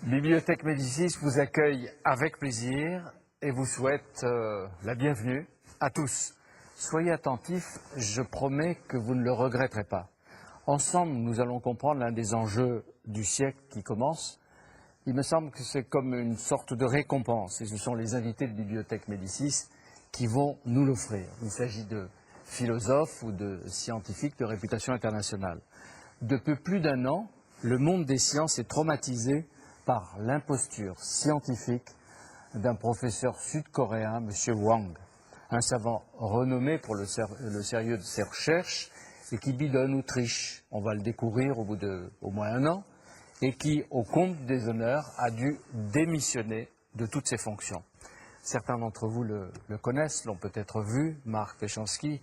Bibliothèque Médicis vous accueille avec plaisir et vous souhaite la bienvenue à tous. Soyez attentifs, je promets que vous ne le regretterez pas. Ensemble, nous allons comprendre l'un des enjeux du siècle qui commence. Il me semble que c'est comme une sorte de récompense et ce sont les invités de Bibliothèque Médicis qui vont nous l'offrir. Il s'agit de philosophes ou de scientifiques de réputation internationale. Depuis plus d'un an, le monde des sciences est traumatisé par l'imposture scientifique d'un professeur sud-coréen, M. Wang, un savant renommé pour le sérieux de ses recherches et qui bidonne ou triche, on va le découvrir au bout d'au moins un an, et qui, au comble des honneurs, a dû démissionner de toutes ses fonctions. Certains d'entre vous le connaissent, l'ont peut-être vu, Marc Péchanski.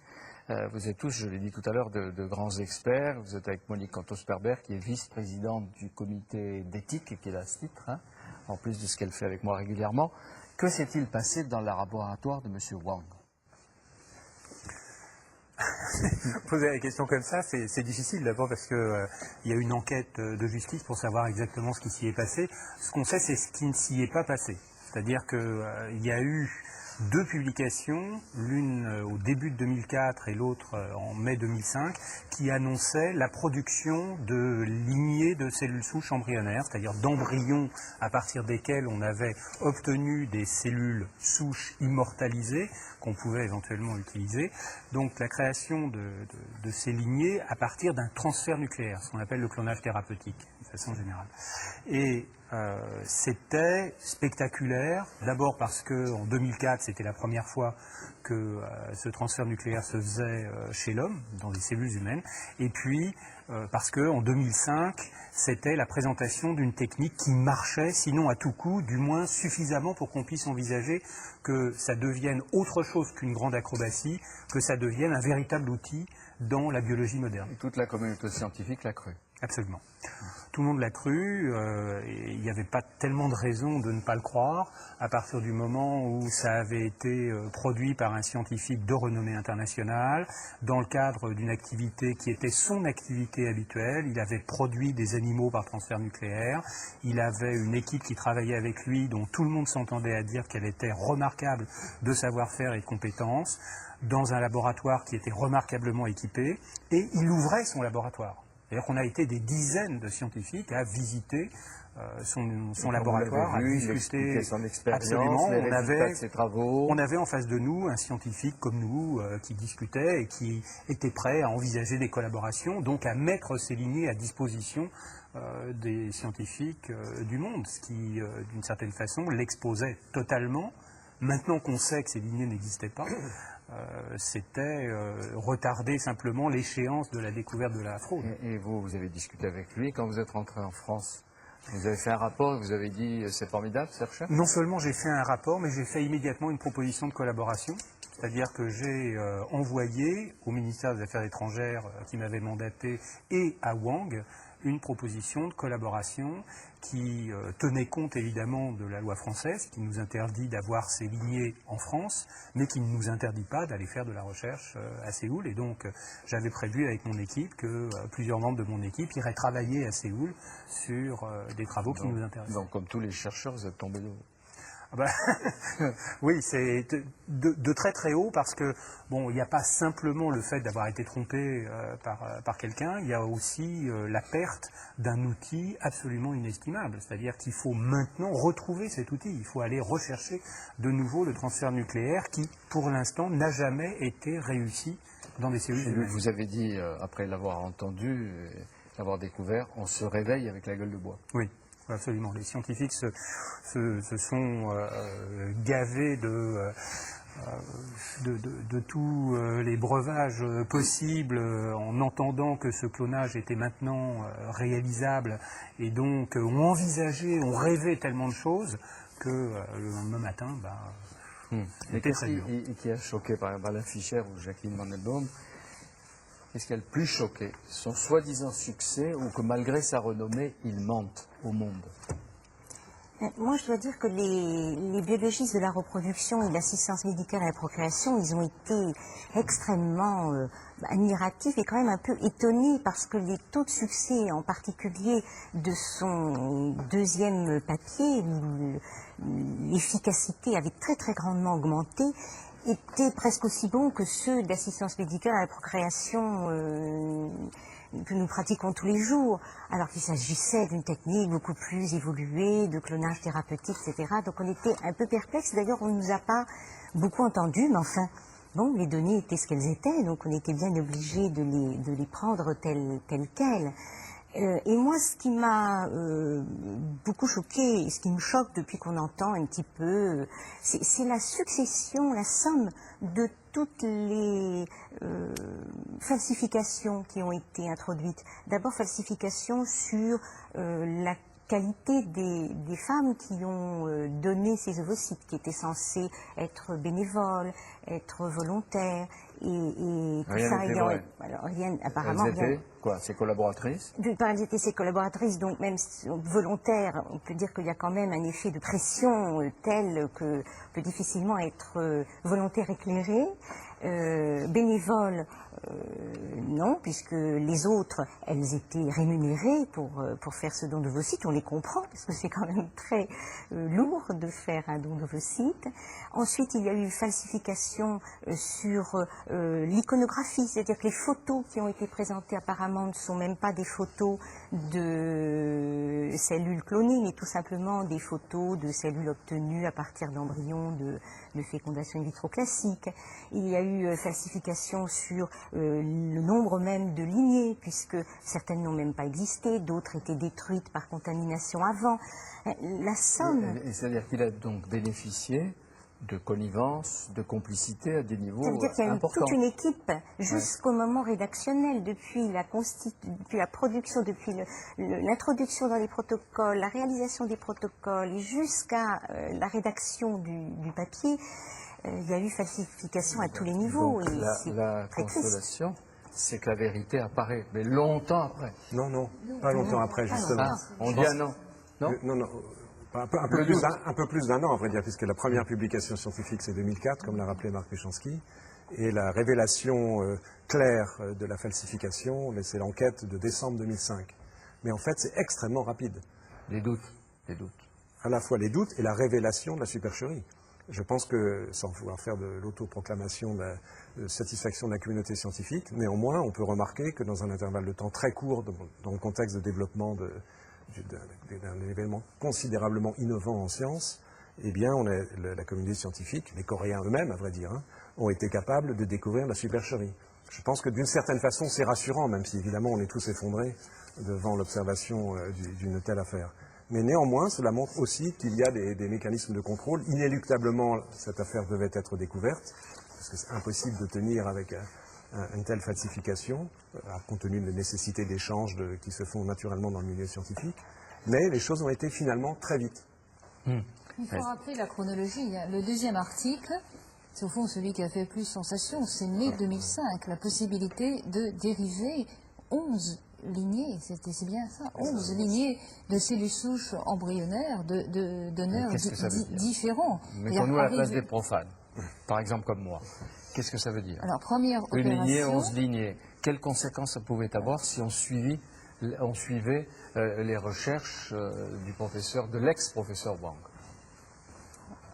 Vous êtes tous, je l'ai dit tout à l'heure, de grands experts. Vous êtes avec Monique Cantos-Perber, qui est vice-présidente du comité d'éthique, qui est à ce titre, hein, en plus de ce qu'elle fait avec moi régulièrement. Que s'est-il passé dans le laboratoire de M. Wang? Poser la question comme ça, c'est difficile d'abord parce qu'il y a une enquête de justice pour savoir exactement ce qui s'y est passé. Ce qu'on sait, c'est ce qui ne s'y est pas passé. C'est-à-dire qu'il y a eu deux publications, l'une au début de 2004 et l'autre en mai 2005, qui annonçaient la production de lignées de cellules souches embryonnaires, c'est-à-dire d'embryons à partir desquels on avait obtenu des cellules souches immortalisées qu'on pouvait éventuellement utiliser. Donc la création de ces lignées à partir d'un transfert nucléaire, ce qu'on appelle le clonage thérapeutique, de façon générale. Et c'était spectaculaire, d'abord parce qu'en 2004, c'était la première fois que ce transfert nucléaire se faisait chez l'homme, dans des cellules humaines, et puis parce qu'en 2005, c'était la présentation d'une technique qui marchait, sinon à tout coup, du moins suffisamment pour qu'on puisse envisager que ça devienne autre chose qu'une grande acrobatie, que ça devienne un véritable outil dans la biologie moderne. Et toute la communauté scientifique l'a cru. Absolument. Tout le monde l'a cru, il n'y avait pas tellement de raison de ne pas le croire, à partir du moment où ça avait été produit par un scientifique de renommée internationale, dans le cadre d'une activité qui était son activité habituelle. Il avait produit des animaux par transfert nucléaire, il avait une équipe qui travaillait avec lui, dont tout le monde s'entendait à dire qu'elle était remarquable de savoir-faire et de compétences, dans un laboratoire qui était remarquablement équipé, et il ouvrait son laboratoire. C'est-à-dire qu'on a été des dizaines de scientifiques à visiter son laboratoire, à discuter son expérience, absolument. les résultats de ses travaux. On avait en face de nous un scientifique comme nous qui discutait et qui était prêt à envisager des collaborations, donc à mettre ces lignées à disposition des scientifiques du monde, ce qui, d'une certaine façon, l'exposait totalement. Maintenant qu'on sait que ces lignées n'existaient pas, c'était retarder simplement l'échéance de la découverte de la fraude. Et vous avez discuté avec lui quand vous êtes rentré en France? Vous avez fait un rapport et vous avez dit c'est formidable ces recherches? Non seulement j'ai fait un rapport, mais j'ai fait immédiatement une proposition de collaboration. C'est-à-dire que j'ai envoyé au ministère des Affaires étrangères qui m'avait mandaté et à Wang une proposition de collaboration qui tenait compte évidemment de la loi française qui nous interdit d'avoir ces lignées en France, mais qui ne nous interdit pas d'aller faire de la recherche à Séoul. Et donc j'avais prévu avec mon équipe que plusieurs membres de mon équipe iraient travailler à Séoul sur des travaux qui nous intéressaient. Donc comme tous les chercheurs, vous êtes tombés de haut. Oui, c'est de très très haut parce que bon, il n'y a pas simplement le fait d'avoir été trompé par quelqu'un, il y a aussi la perte d'un outil absolument inestimable. C'est-à-dire qu'il faut maintenant retrouver cet outil, il faut aller rechercher de nouveau le transfert nucléaire qui, pour l'instant, n'a jamais été réussi dans des cellules humaines. Vous avez dit, après l'avoir entendu, l'avoir découvert, on se réveille avec la gueule de bois. Oui. Absolument. Les scientifiques se sont gavés de tous les breuvages possibles en entendant que ce clonage était maintenant réalisable et donc ont envisagé, ont rêvé tellement de choses que le lendemain matin, c'était très dur. Et qui a choqué par exemple Alain Fischer ou Jacqueline Mandelbaum? Qu'est-ce qui a le plus choqué? Son soi-disant succès ou que malgré sa renommée, il mente au monde? Moi, je dois dire que les biologistes de la reproduction et de l'assistance médicale à la procréation, ils ont été extrêmement admiratifs et quand même un peu étonnés parce que les taux de succès, en particulier de son deuxième papier, où l'efficacité avait très très grandement augmenté, étaient presque aussi bons que ceux d'assistance médicale à la procréation que nous pratiquons tous les jours, alors qu'il s'agissait d'une technique beaucoup plus évoluée, de clonage thérapeutique, etc. Donc on était un peu perplexes. D'ailleurs, on ne nous a pas beaucoup entendus, mais enfin, bon, les données étaient ce qu'elles étaient, donc on était bien obligés de les prendre telles quelles. Et moi, ce qui m'a beaucoup choqué, et ce qui me choque depuis qu'on entend un petit peu, c'est la succession, la somme de toutes les falsifications qui ont été introduites. D'abord, falsifications sur la qualité des femmes qui ont donné ces ovocytes, qui étaient censées être bénévoles, être volontaires, et tout Rien ça n'était ayant... vrai. Alors, apparemment, Elles rien... étaient, quoi, ses collaboratrices? D'une part, elles étaient ses collaboratrices, donc même volontaires, on peut dire qu'il y a quand même un effet de pression tel que peut difficilement être volontaire éclairé. Bénévole, non, puisque les autres, elles étaient rémunérées pour faire ce don d'ovocytes. On les comprend, parce que c'est quand même très lourd de faire un don d'ovocytes. Ensuite, il y a eu falsification sur l'iconographie, c'est-à-dire que les photos qui ont été présentées apparemment ne sont même pas des photos de cellules clonées, mais tout simplement des photos de cellules obtenues à partir d'embryons de fécondation in vitro classique. Il y a eu falsification sur le nombre même de lignées, puisque certaines n'ont même pas existé, d'autres étaient détruites par contamination avant. La somme... C'est-à-dire qu'il a donc bénéficié de connivence, de complicité à des niveaux Ça veut dire qu'il y a eu importants. toute une équipe jusqu'au moment rédactionnel, depuis la production, depuis l'introduction dans les protocoles, la réalisation des protocoles, et jusqu'à la rédaction du papier. Il y a eu falsification à tous les niveaux. Donc, Et la très triste. consolation, c'est que la vérité apparaît, mais longtemps après. Non, pas longtemps après, justement. Ah, on dit un an, non? Non. Un peu plus d'un an, à vrai dire, puisque la première publication scientifique, c'est 2004, comme l'a rappelé Marc Péchanski, et la révélation claire de la falsification, c'est l'enquête de décembre 2005. Mais en fait, c'est extrêmement rapide. Les doutes. À la fois les doutes et la révélation de la supercherie. Je pense que, sans vouloir faire de l'autoproclamation de satisfaction de la communauté scientifique, néanmoins, on peut remarquer que dans un intervalle de temps très court, dans le contexte de développement d'un événement considérablement innovant en sciences, eh bien, la communauté scientifique, les Coréens eux-mêmes, à vrai dire, ont été capables de découvrir la supercherie. Je pense que d'une certaine façon, c'est rassurant, même si évidemment on est tous effondrés devant l'observation d'une telle affaire. Mais néanmoins, cela montre aussi qu'il y a des mécanismes de contrôle. Inéluctablement, cette affaire devait être découverte, parce que c'est impossible de tenir avec une telle falsification, compte tenu de la nécessité d'échanges qui se font naturellement dans le milieu scientifique. Mais les choses ont été finalement très vite. Il faut rappeler la chronologie. Le deuxième article, c'est au fond celui qui a fait plus sensation, c'est mai 2005, la possibilité de dériver 11 lignées, c'est bien ça, 11 lignées de cellules souches embryonnaires de donneurs différents. Mettons-nous à la place des profanes, par exemple comme moi. Qu'est-ce que ça veut dire? Alors, première Une opération... lignée, 11 lignées. Quelles conséquences ça pouvait avoir si on suivait les recherches du professeur, de l'ex-professeur Wang?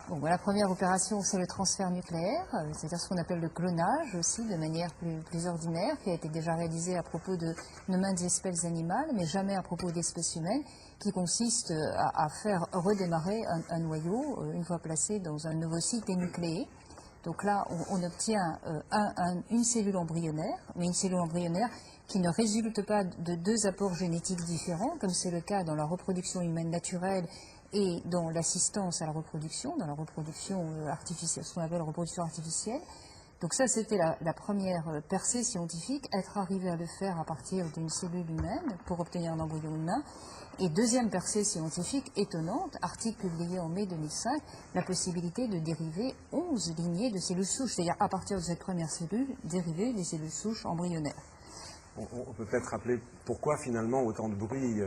Bon, la première opération, c'est le transfert nucléaire, c'est-à-dire ce qu'on appelle le clonage aussi, de manière plus ordinaire, qui a été déjà réalisé à propos de maintes espèces animales, mais jamais à propos d'espèces humaines, qui consiste à faire redémarrer un noyau, une fois placé dans un ovocyte énucléé. Donc là, on obtient une cellule embryonnaire, mais une cellule embryonnaire qui ne résulte pas de deux apports génétiques différents, comme c'est le cas dans la reproduction humaine naturelle et dans l'assistance à la reproduction, dans la reproduction artificielle, ce qu'on appelle la reproduction artificielle. Donc ça, c'était la première percée scientifique, être arrivé à le faire à partir d'une cellule humaine pour obtenir un embryon humain. Et deuxième percée scientifique étonnante, article publié en mai 2005, la possibilité de dériver 11 lignées de cellules souches, c'est-à-dire à partir de cette première cellule, dériver des cellules souches embryonnaires. On peut peut-être rappeler pourquoi finalement autant de bruit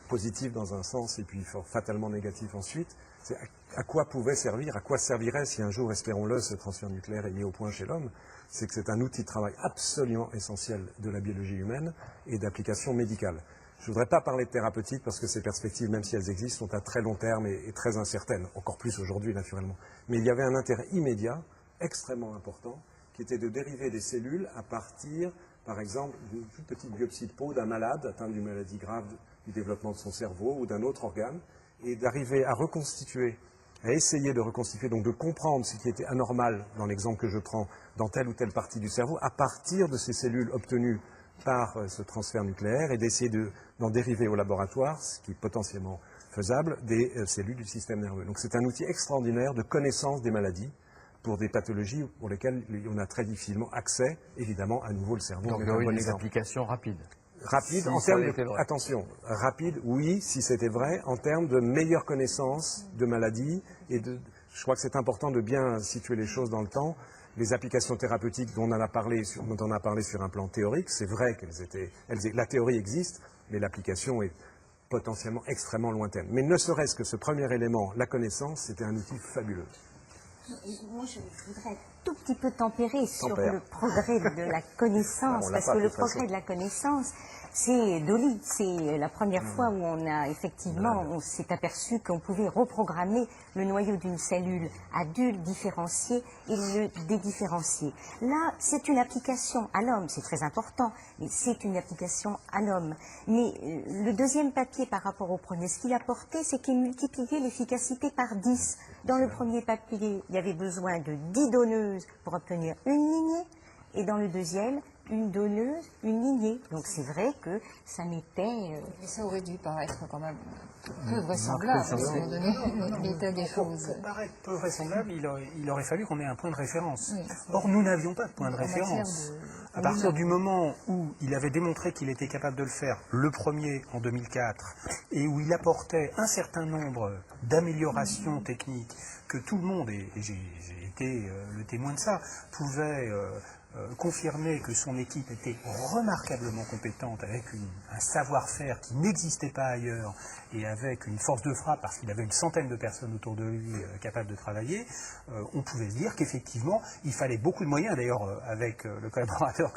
positif dans un sens et puis fatalement négatif ensuite. C'est à quoi pouvait servir, à quoi servirait si un jour, espérons-le, ce transfert nucléaire est mis au point chez l'homme. C'est que c'est un outil de travail absolument essentiel de la biologie humaine et d'application médicale. Je ne voudrais pas parler de thérapeutique parce que ces perspectives, même si elles existent, sont à très long terme et très incertaines, encore plus aujourd'hui naturellement. Mais il y avait un intérêt immédiat, extrêmement important, qui était de dériver des cellules à partir, par exemple, d'une toute petite biopsie de peau d'un malade atteint d'une maladie grave du développement de son cerveau ou d'un autre organe, et d'arriver à reconstituer, à essayer de reconstituer, donc de comprendre ce qui était anormal dans l'exemple que je prends dans telle ou telle partie du cerveau, à partir de ces cellules obtenues par ce transfert nucléaire, et d'essayer d'en dériver au laboratoire, ce qui est potentiellement faisable, des cellules du système nerveux. Donc c'est un outil extraordinaire de connaissance des maladies pour des pathologies pour lesquelles on a très difficilement accès, évidemment, à nouveau le cerveau. Donc il y aurait des applications rapides. Rapide, Si en ça termes avait été de, vrai. attention, rapide, oui, si c'était vrai, en termes de meilleure connaissance de maladies, je crois que c'est important de bien situer les choses dans le temps. Les applications thérapeutiques dont on a parlé sur un plan théorique, c'est vrai la théorie existe, mais l'application est potentiellement extrêmement lointaine. Mais ne serait-ce que ce premier élément, la connaissance, c'était un outil fabuleux. Moi, je voudrais un tout petit peu tempérer sur Tempère. le progrès de la connaissance, On l'a parce pas, que de le toute façon. progrès de la connaissance, c'est Dolly. C'est la première fois où on a effectivement, on s'est aperçu qu'on pouvait reprogrammer le noyau d'une cellule adulte, différenciée, et le dédifférencier. Là, c'est une application à l'homme, c'est très important, mais c'est une application à l'homme. Mais le deuxième papier par rapport au premier, ce qu'il apportait, c'est qu'il multipliait l'efficacité par 10. Dans le premier papier, il y avait besoin de 10 donneuses pour obtenir une lignée, et dans le deuxième, une donneuse, une lignée. Donc c'est vrai que ça mettait... Et ça aurait dû paraître quand même peu vraisemblable à un moment donné, l'état des choses. Pour paraître peu vraisemblable, il aurait fallu qu'on ait un point de référence. Oui. Or, nous n'avions pas de point de En matière référence. de- À partir du moment où il avait démontré qu'il était capable de le faire, le premier en 2004, et où il apportait un certain nombre d'améliorations techniques que tout le monde, et j'ai été le témoin de ça, pouvait confirmer que son équipe était remarquablement compétente, avec un savoir-faire qui n'existait pas ailleurs, et avec une force de frappe, parce qu'il avait une centaine de personnes autour de lui capables de travailler, on pouvait se dire qu'effectivement, il fallait beaucoup de moyens. D'ailleurs, avec le collaborateur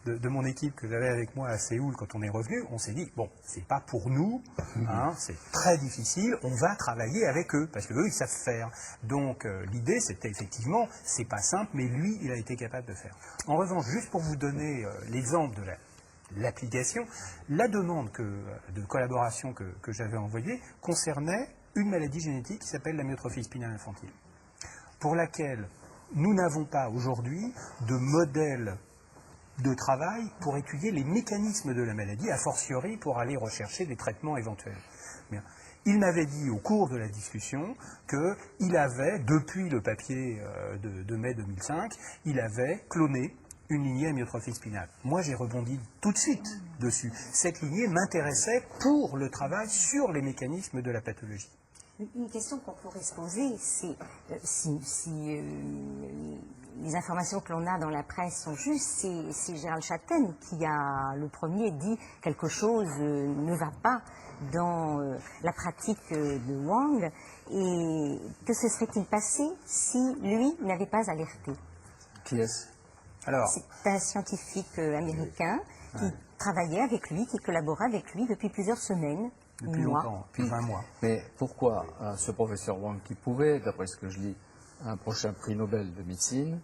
de mon équipe que j'avais avec moi à Séoul, quand on est revenu, on s'est dit, bon, c'est pas pour nous, hein, c'est très difficile, on va travailler avec eux, parce qu'eux, ils savent faire. Donc, l'idée, c'était effectivement, c'est pas simple, mais lui, il a été capable de faire. En revanche, juste pour vous donner l'exemple de l'application, la demande de collaboration que j'avais envoyée concernait une maladie génétique qui s'appelle l'amyotrophie spinale infantile, pour laquelle nous n'avons pas aujourd'hui de modèle de travail pour étudier les mécanismes de la maladie, a fortiori pour aller rechercher des traitements éventuels. Bien. Il m'avait dit au cours de la discussion qu'il avait, depuis le papier de mai 2005, il avait cloné une lignée amyotrophie spinale. Moi, j'ai rebondi tout de suite dessus. Cette lignée m'intéressait pour le travail sur les mécanismes de la pathologie. Une question qu'on pourrait se poser, c'est si les informations que l'on a dans la presse sont justes, c'est Gérald Chatten qui a le premier dit quelque chose ne va pas dans la pratique de Wang, et que se serait-il passé si lui n'avait pas alerté? Qui est-ce? Alors, C'est un scientifique américain qui travaillait avec lui, qui collaborait avec lui depuis plusieurs semaines, depuis mois. longtemps, depuis 20 mois. Mais pourquoi ce professeur Wang, qui pouvait, d'après ce que je lis, un prochain prix Nobel de médecine,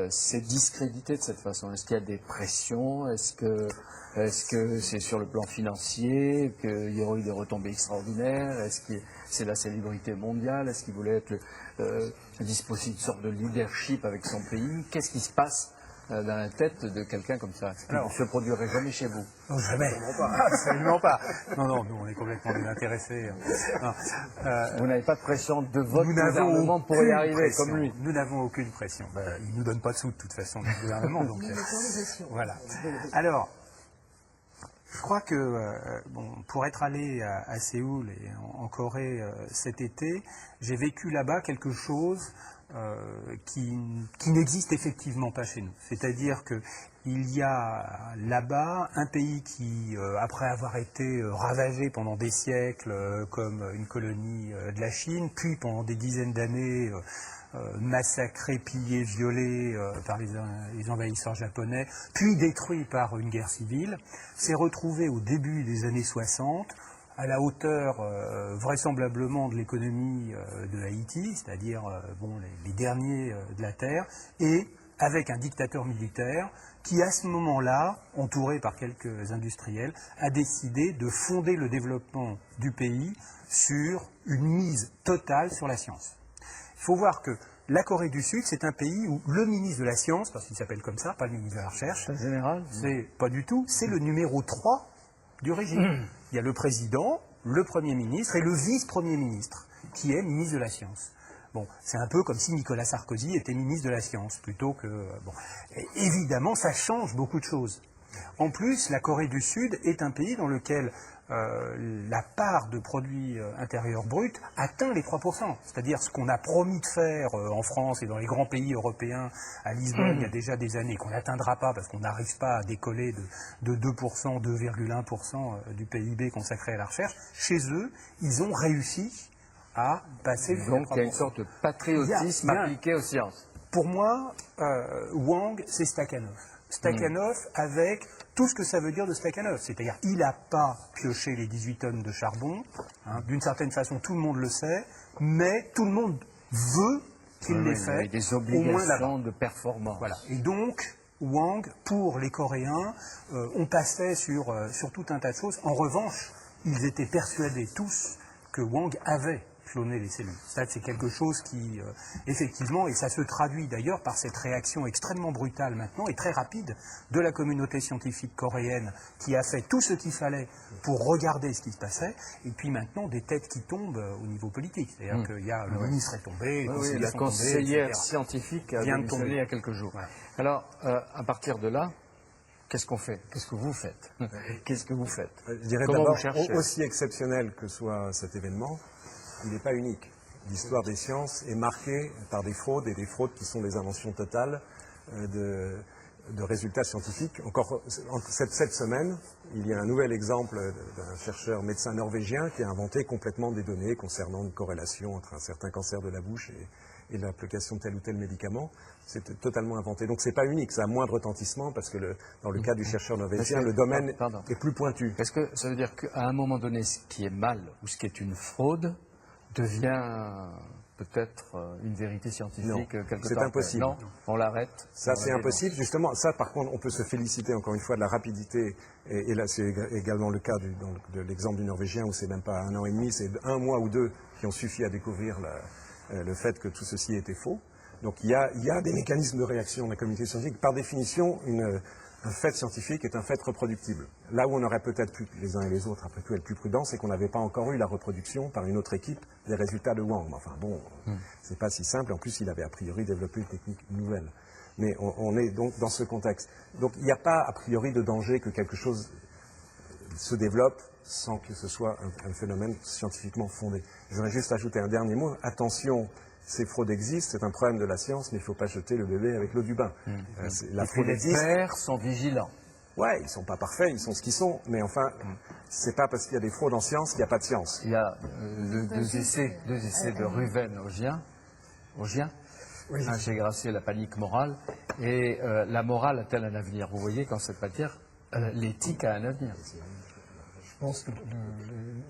s'est discrédité de cette façon? Est-ce qu'il y a des pressions? Est-ce que c'est sur le plan financier qu'il y aurait eu des retombées extraordinaires? Est-ce que c'est la célébrité mondiale? Est-ce qu'il voulait être disposer une sorte de leadership avec son pays? Qu'est-ce qui se passe dans la tête de quelqu'un comme ça, qui ne se produirait jamais chez vous? Non, jamais. Absolument pas. Non, nous, on est complètement désintéressés. Non, Vous n'avez pas de pression de votre nous n'avons gouvernement pour y aucune arriver pression. comme lui? Nous n'avons aucune pression. Il ne nous donne pas de sous de toute façon, le gouvernement. Donc, voilà. Alors, je crois que pour être allé à Séoul et en Corée cet été, j'ai vécu là-bas quelque chose qui n'existe effectivement pas chez nous. C'est-à-dire qu'il y a là-bas un pays qui, après avoir été ravagé pendant des siècles comme une colonie de la Chine, puis pendant des dizaines d'années massacré, pillé, violé par les envahisseurs japonais, puis détruit par une guerre civile, s'est retrouvé au début des années 60 à la hauteur vraisemblablement de l'économie de Haïti, c'est-à-dire les derniers de la Terre, et avec un dictateur militaire qui, à ce moment-là, entouré par quelques industriels, a décidé de fonder le développement du pays sur une mise totale sur la science. Il faut voir que la Corée du Sud, c'est un pays où le ministre de la Science, parce qu'il s'appelle comme ça, pas le ministre de la Recherche, C'est général. c'est pas du tout, c'est le numéro 3 du régime. Il y a le président, le Premier ministre et le vice-premier ministre, qui est ministre de la Science. Bon, c'est un peu comme si Nicolas Sarkozy était ministre de la Science, plutôt que... Et évidemment, ça change beaucoup de choses. En plus, la Corée du Sud est un pays dans lequel la part de produit intérieur brut atteint les 3%. C'est-à-dire ce qu'on a promis de faire en France et dans les grands pays européens, à Lisbonne, il y a déjà des années, qu'on n'atteindra pas parce qu'on n'arrive pas à décoller de 2%, 2,1% du PIB consacré à la recherche. Chez eux, ils ont réussi à passer les 3%. Donc il y a une sorte de patriotisme Il y a- appliqué aux sciences. Pour moi, Wang, c'est Stakhanov. Stakhanov avec tout ce que ça veut dire de Stakhanov. C'est-à-dire, il n'a pas pioché les 18 tonnes de charbon. Hein. D'une certaine façon, tout le monde le sait. Mais tout le monde veut qu'il l'ait Il y fait. a des au moins là-bas. obligations de performance. Voilà. Et donc, Wang, pour les Coréens, on passait sur tout un tas de choses. En revanche, ils étaient persuadés tous que Wang avait cloné les cellules. Ça, c'est quelque chose qui, effectivement, et ça se traduit d'ailleurs par cette réaction extrêmement brutale maintenant et très rapide de la communauté scientifique coréenne qui a fait tout ce qu'il fallait pour regarder ce qui se passait, et puis maintenant des têtes qui tombent au niveau politique. C'est-à-dire qu'il y a le ministre est tombé, les conseillers la sont tombés, conseillère etc. scientifique a Vient de démissionné tomber. il y a quelques jours. Voilà. Alors, à partir de là, qu'est-ce qu'on fait? Qu'est-ce que vous faites? Qu'est-ce que vous faites? Je dirais Comment d'abord, vous cherchez aussi exceptionnel que soit cet événement, il n'est pas unique. L'histoire des sciences est marquée par des fraudes, et des fraudes qui sont des inventions totales de résultats scientifiques. Encore cette semaine, il y a un nouvel exemple d'un chercheur médecin norvégien qui a inventé complètement des données concernant une corrélation entre un certain cancer de la bouche et l'application de tel ou tel médicament. C'était totalement inventé. Donc c'est pas unique, ça a moins de retentissement parce que dans le cas du chercheur norvégien, le domaine est plus pointu. Est-ce que ça veut dire qu'à un moment donné, ce qui est mal ou ce qui est une fraude devient peut-être une vérité scientifique Non, quelque c'est temps impossible. après? Non, on l'arrête. Ça, On c'est la impossible. Justement, ça, par contre, on peut se féliciter encore une fois de la rapidité. Et là, c'est également le cas de l'exemple du Norvégien où c'est même pas 1 an et demi, c'est 1 mois ou 2 qui ont suffi à découvrir le fait que tout ceci était faux. Donc, il y a des mécanismes de réaction de la communauté scientifique. Par définition, un fait scientifique est un fait reproductible. Là où on aurait peut-être pu, les uns et les autres, après tout, être plus prudents, c'est qu'on n'avait pas encore eu la reproduction par une autre équipe des résultats de Wang. Enfin bon, c'est pas si simple. En plus, il avait a priori développé une technique nouvelle. Mais on est donc dans ce contexte. Donc il n'y a pas a priori de danger que quelque chose se développe sans que ce soit un phénomène scientifiquement fondé. Je voudrais juste ajouter un dernier mot. Attention, ces fraudes existent, c'est un problème de la science, mais il ne faut pas jeter le bébé avec l'eau du bain. La Et puis fraude les existe. pairs sont vigilants. Ouais, ils ne sont pas parfaits, ils sont ce qu'ils sont, mais enfin, c'est pas parce qu'il y a des fraudes en science qu'il n'y a pas de science. Il y a deux essais de Ruven Augien, chez Grasset, la panique morale, et la morale a-t-elle un avenir? Vous voyez, qu'en cette matière, l'éthique a un avenir. Je pense que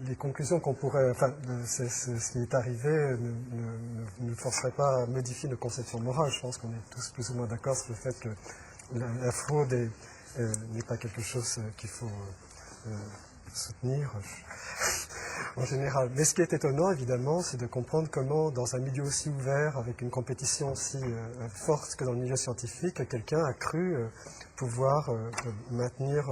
les conclusions qu'on pourrait, enfin, ce qui est arrivé ne forcerait pas à modifier nos conceptions morales. Je pense qu'on est tous plus ou moins d'accord sur le fait que la fraude n'est pas quelque chose qu'il faut soutenir en général. Mais ce qui est étonnant, évidemment, c'est de comprendre comment, dans un milieu aussi ouvert, avec une compétition aussi forte que dans le milieu scientifique, quelqu'un a cru pouvoir maintenir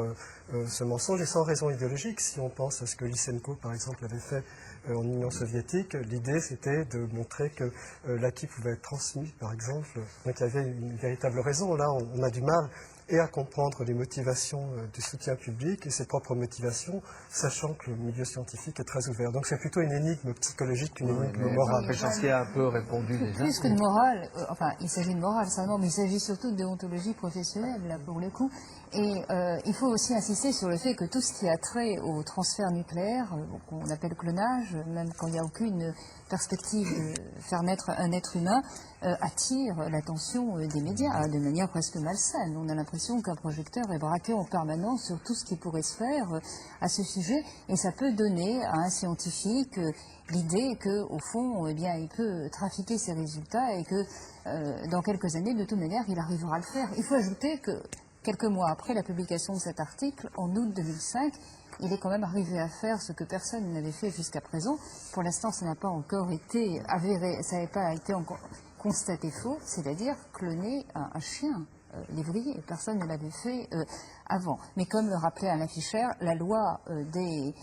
ce mensonge, et sans raison idéologique. Si on pense à ce que Lysenko, par exemple, avait fait en Union soviétique, l'idée c'était de montrer que l'acquis pouvait être transmis, par exemple. Donc il y avait une véritable raison. Là, on a du mal et à comprendre les motivations du soutien public et ses propres motivations, sachant que le milieu scientifique est très ouvert. Donc c'est plutôt une énigme psychologique qu'une énigme morale. Péchanski a un peu répondu déjà. Plus que de morale, enfin, il s'agit de morale, certainement, mais il s'agit surtout de déontologie professionnelle, là, pour le coup. Et il faut aussi insister sur le fait que tout ce qui a trait au transfert nucléaire, qu'on appelle clonage, même quand il n'y a aucune perspective de faire naître un être humain, attire l'attention des médias de manière presque malsaine. On a l'impression qu'un projecteur est braqué en permanence sur tout ce qui pourrait se faire à ce sujet, et ça peut donner à un scientifique l'idée qu'au fond, eh bien, il peut trafiquer ses résultats et que dans quelques années, de toute manière, il arrivera à le faire. Il faut ajouter que quelques mois après la publication de cet article, en août 2005, il est quand même arrivé à faire ce que personne n'avait fait jusqu'à présent. Pour l'instant, ça n'a pas encore été avéré, ça n'a pas été encore constaté faux, c'est-à-dire cloner un chien lévrier. Personne ne l'avait fait avant. Mais comme le rappelait Alain Fischer, la loi des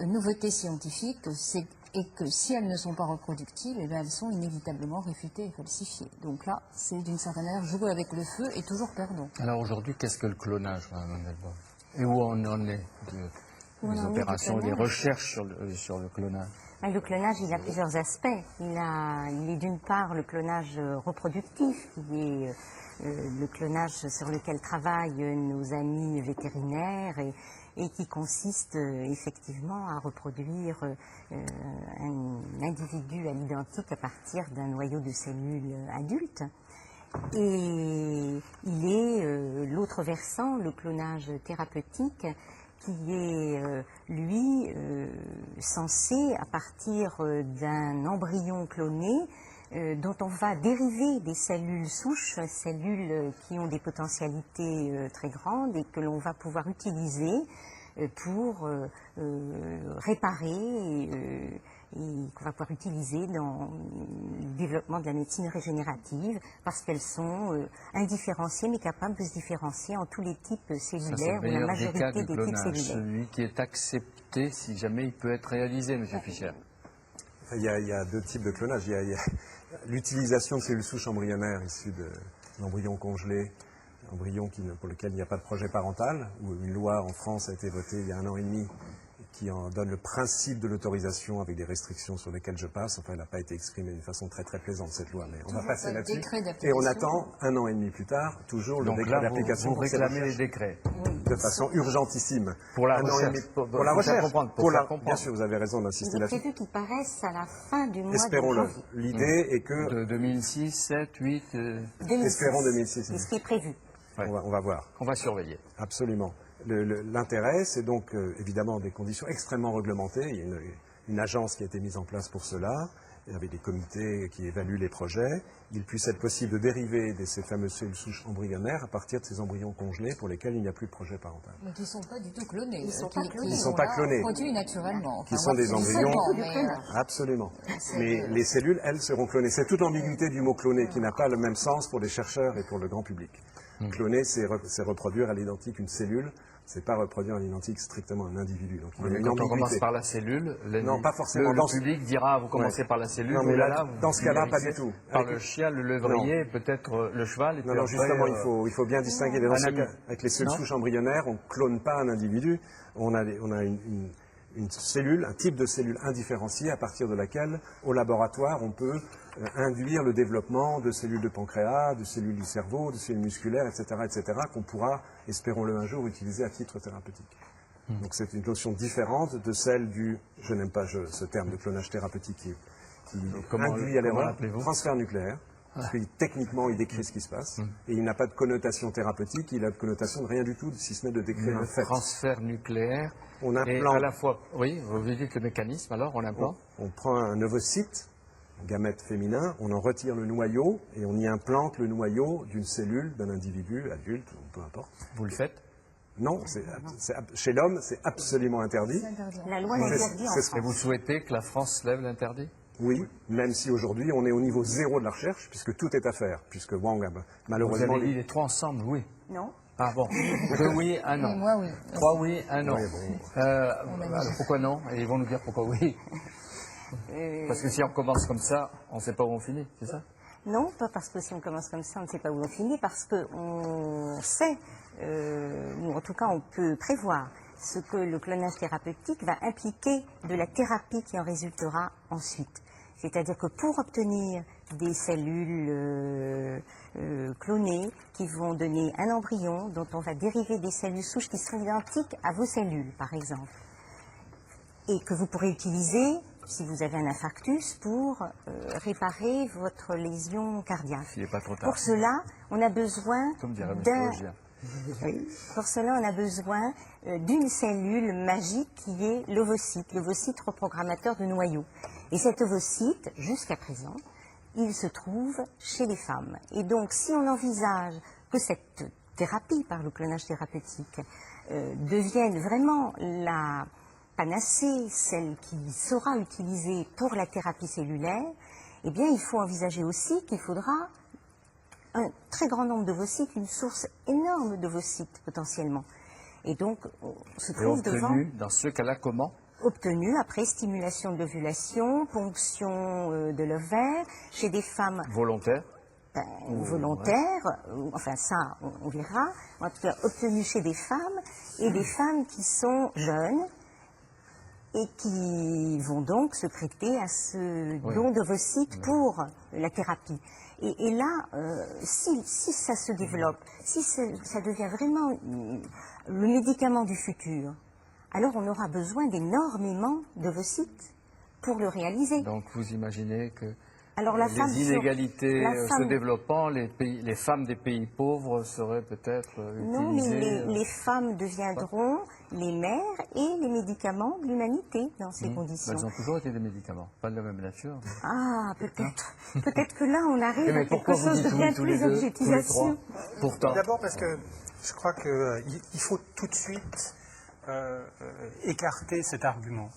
nouveautés scientifiques, c'est et que si elles ne sont pas reproductibles, eh bien, elles sont inévitablement réfutées et falsifiées. Donc là, c'est d'une certaine manière jouer avec le feu et toujours perdant. Alors aujourd'hui, qu'est-ce que le clonage, Mme Delbois? Et où on en est des opérations, des recherches sur le clonage? Le clonage, il a plusieurs aspects. Il est d'une part le clonage reproductif, qui est le clonage sur lequel travaillent nos amis vétérinaires et qui consiste effectivement à reproduire un individu à l'identique à partir d'un noyau de cellules adultes. Et il est l'autre versant, le clonage thérapeutique, qui est, lui, censé, à partir d'un embryon cloné, dont on va dériver des cellules souches, cellules qui ont des potentialités très grandes et que l'on va pouvoir utiliser pour réparer et qu'on va pouvoir utiliser dans le développement de la médecine régénérative parce qu'elles sont indifférenciées mais capables de se différencier en tous les types cellulaires ou la majorité des types cellulaires. Celui qui est accepté si jamais il peut être réalisé, M. Fischer. Il y a deux types de clonage. Il y a l'utilisation de cellules souches embryonnaires issues d'embryons congelés, embryons pour lesquels il n'y a pas de projet parental, où une loi en France a été votée il y a 1 an et demi qui en donne le principe de l'autorisation avec des restrictions sur lesquelles je passe. Enfin, elle n'a pas été exprimée d'une façon très très plaisante, cette loi, mais on va passer là-dessus. Et on attend 1 an et demi plus tard, toujours le décret d'application. Vous réclamez les décrets. De façon urgentissime. Pour la recherche. Pour la recherche. Bien sûr, vous avez raison d'insister Il est là-dessus. prévu qu'il paraisse à la fin du mois de Espérons-le. janvier. L'idée est que... De 2006, 7, 8... 2006. Espérons 2006. C'est ce qui est prévu. Ouais. On va voir. On va surveiller. Absolument. L'intérêt, c'est donc évidemment des conditions extrêmement réglementées. Il y a une agence qui a été mise en place pour cela, avec des comités qui évaluent les projets. Il puisse être possible de dériver de ces fameuses cellules souches embryonnaires à partir de ces embryons congelés pour lesquels il n'y a plus de projet parental. Mais qui ne sont pas du tout clonés. Ils sont pas clonés. Ils sont pas clonés. Produits naturellement. Qui sont des embryons. Mais, Absolument. Mais les cellules, elles, seront clonées. C'est toute l'ambiguïté du mot cloné qui n'a pas le même sens pour les chercheurs et pour le grand public. Cloner, c'est reproduire à l'identique une cellule. C'est pas reproduire à l'identique strictement un individu. Donc, il y a une quand on ambiguïté. commence par la cellule, Non, pas forcément. le public dira vous commencez par la cellule. Non, mais là, vous dans ce cas-là, pas finissez du tout. Par le chien, le lévrier, peut-être le cheval. Et puis Non, après, justement, il faut bien distinguer. Dans ce ami. cas, avec les cellules Non. souches embryonnaires, on ne clone pas un individu. On a une cellule, un type de cellule indifférenciée à partir de laquelle, au laboratoire, on peut induire le développement de cellules de pancréas, de cellules du cerveau, de cellules musculaires, etc., qu'on pourra, espérons-le un jour, utiliser à titre thérapeutique. Donc c'est une notion différente de celle du, je n'aime pas ce terme de clonage thérapeutique qui induit à l'erreur, l'appelez-vous transfert nucléaire. Parce que techniquement, il décrit ce qui se passe. Et il n'a pas de connotation thérapeutique, il a de connotation de rien du tout, si ce n'est de décrire un fait. Transfert nucléaire. On Et implante, à la fois, oui, vous dites le mécanisme, alors on implante. on prend un ovocyte, un gamète féminin, on en retire le noyau et on y implante le noyau d'une cellule d'un individu, adulte, ou peu importe. Vous le faites. Non, chez l'homme, c'est absolument interdit. La loi l'interdit en c'est- France. Et vous souhaitez que la France lève l'interdit? Oui, même si aujourd'hui on est au niveau zéro de la recherche, puisque tout est à faire, puisque Wang a Vous malheureusement... avez dit les trois ensemble, oui. Non. Ah bon. 2 oui, 1 non. Et moi, oui. 3 oui, 1 non. Oui, bon. Alors, pourquoi non? Et ils vont nous dire pourquoi oui. Parce que si on commence comme ça, on ne sait pas où on finit, c'est ça? Non, pas parce que si on commence comme ça, on ne sait pas où on finit, parce qu'on sait, ou en tout cas on peut prévoir, ce que le clonage thérapeutique va impliquer de la thérapie qui en résultera ensuite. C'est-à-dire que pour obtenir des cellules clonées qui vont donner un embryon dont on va dériver des cellules souches qui sont identiques à vos cellules, par exemple, et que vous pourrez utiliser si vous avez un infarctus pour réparer votre lésion cardiaque. Il n'est pas trop tard. Pour cela, on a besoin Comme dirait le d'un... chirurgien. Oui. Pour cela, on a besoin d'une cellule magique qui est l'ovocyte reprogrammateur de noyaux. Et cet ovocyte, jusqu'à présent, il se trouve chez les femmes. Et donc, si on envisage que cette thérapie par le clonage thérapeutique devienne vraiment la panacée, celle qui sera utilisée pour la thérapie cellulaire, eh bien, il faut envisager aussi qu'il faudra un très grand nombre d'ovocytes, une source énorme d'ovocytes potentiellement. Et donc, on se trouve devant... obtenu, dans ce cas-là, comment? Obtenu après stimulation de l'ovulation, ponction de l'ovaire, chez des femmes Volontaire? volontaires, enfin ça, on verra, en tout cas obtenu chez des femmes, et des femmes qui sont jeunes, et qui vont donc se prêter à ce don d'ovocytes pour la thérapie. Et là, si ça se développe, si ça devient vraiment le médicament du futur, alors on aura besoin d'énormément d'ovocytes pour le réaliser. Donc vous imaginez que Alors, la femme les inégalités la femme- se développant, les femmes des pays pauvres seraient peut-être Non, mais utilisées... les femmes deviendront les mères et les médicaments de l'humanité dans ces conditions. Elles ont toujours été des médicaments, pas de la même nature. Ah, peut-être. Peut-être que là, on arrive Mais à quelque pourquoi vous chose de dites bien oui tous les plus deux, tous les objetisation. trois? Pourtant, D'abord parce que je crois qu'il faut tout de suite écarter cet argument.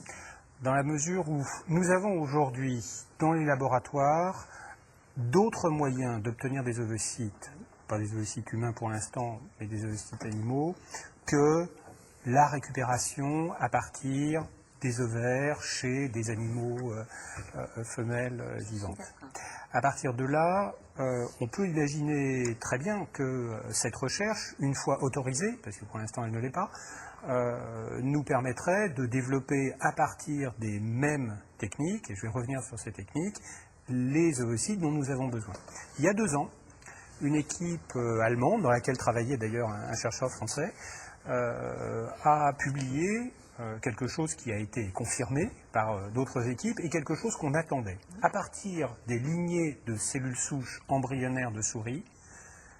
Dans la mesure où nous avons aujourd'hui dans les laboratoires d'autres moyens d'obtenir des ovocytes, pas des ovocytes humains pour l'instant, mais des ovocytes animaux, que la récupération à partir des ovaires chez des animaux femelles vivantes. À partir de là, on peut imaginer très bien que cette recherche, une fois autorisée, parce que pour l'instant elle ne l'est pas, nous permettrait de développer à partir des mêmes techniques, et je vais revenir sur ces techniques, les ovocytes dont nous avons besoin. Il y a 2 ans, une équipe allemande, dans laquelle travaillait d'ailleurs un chercheur français, a publié quelque chose qui a été confirmé par d'autres équipes et quelque chose qu'on attendait. À partir des lignées de cellules souches embryonnaires de souris,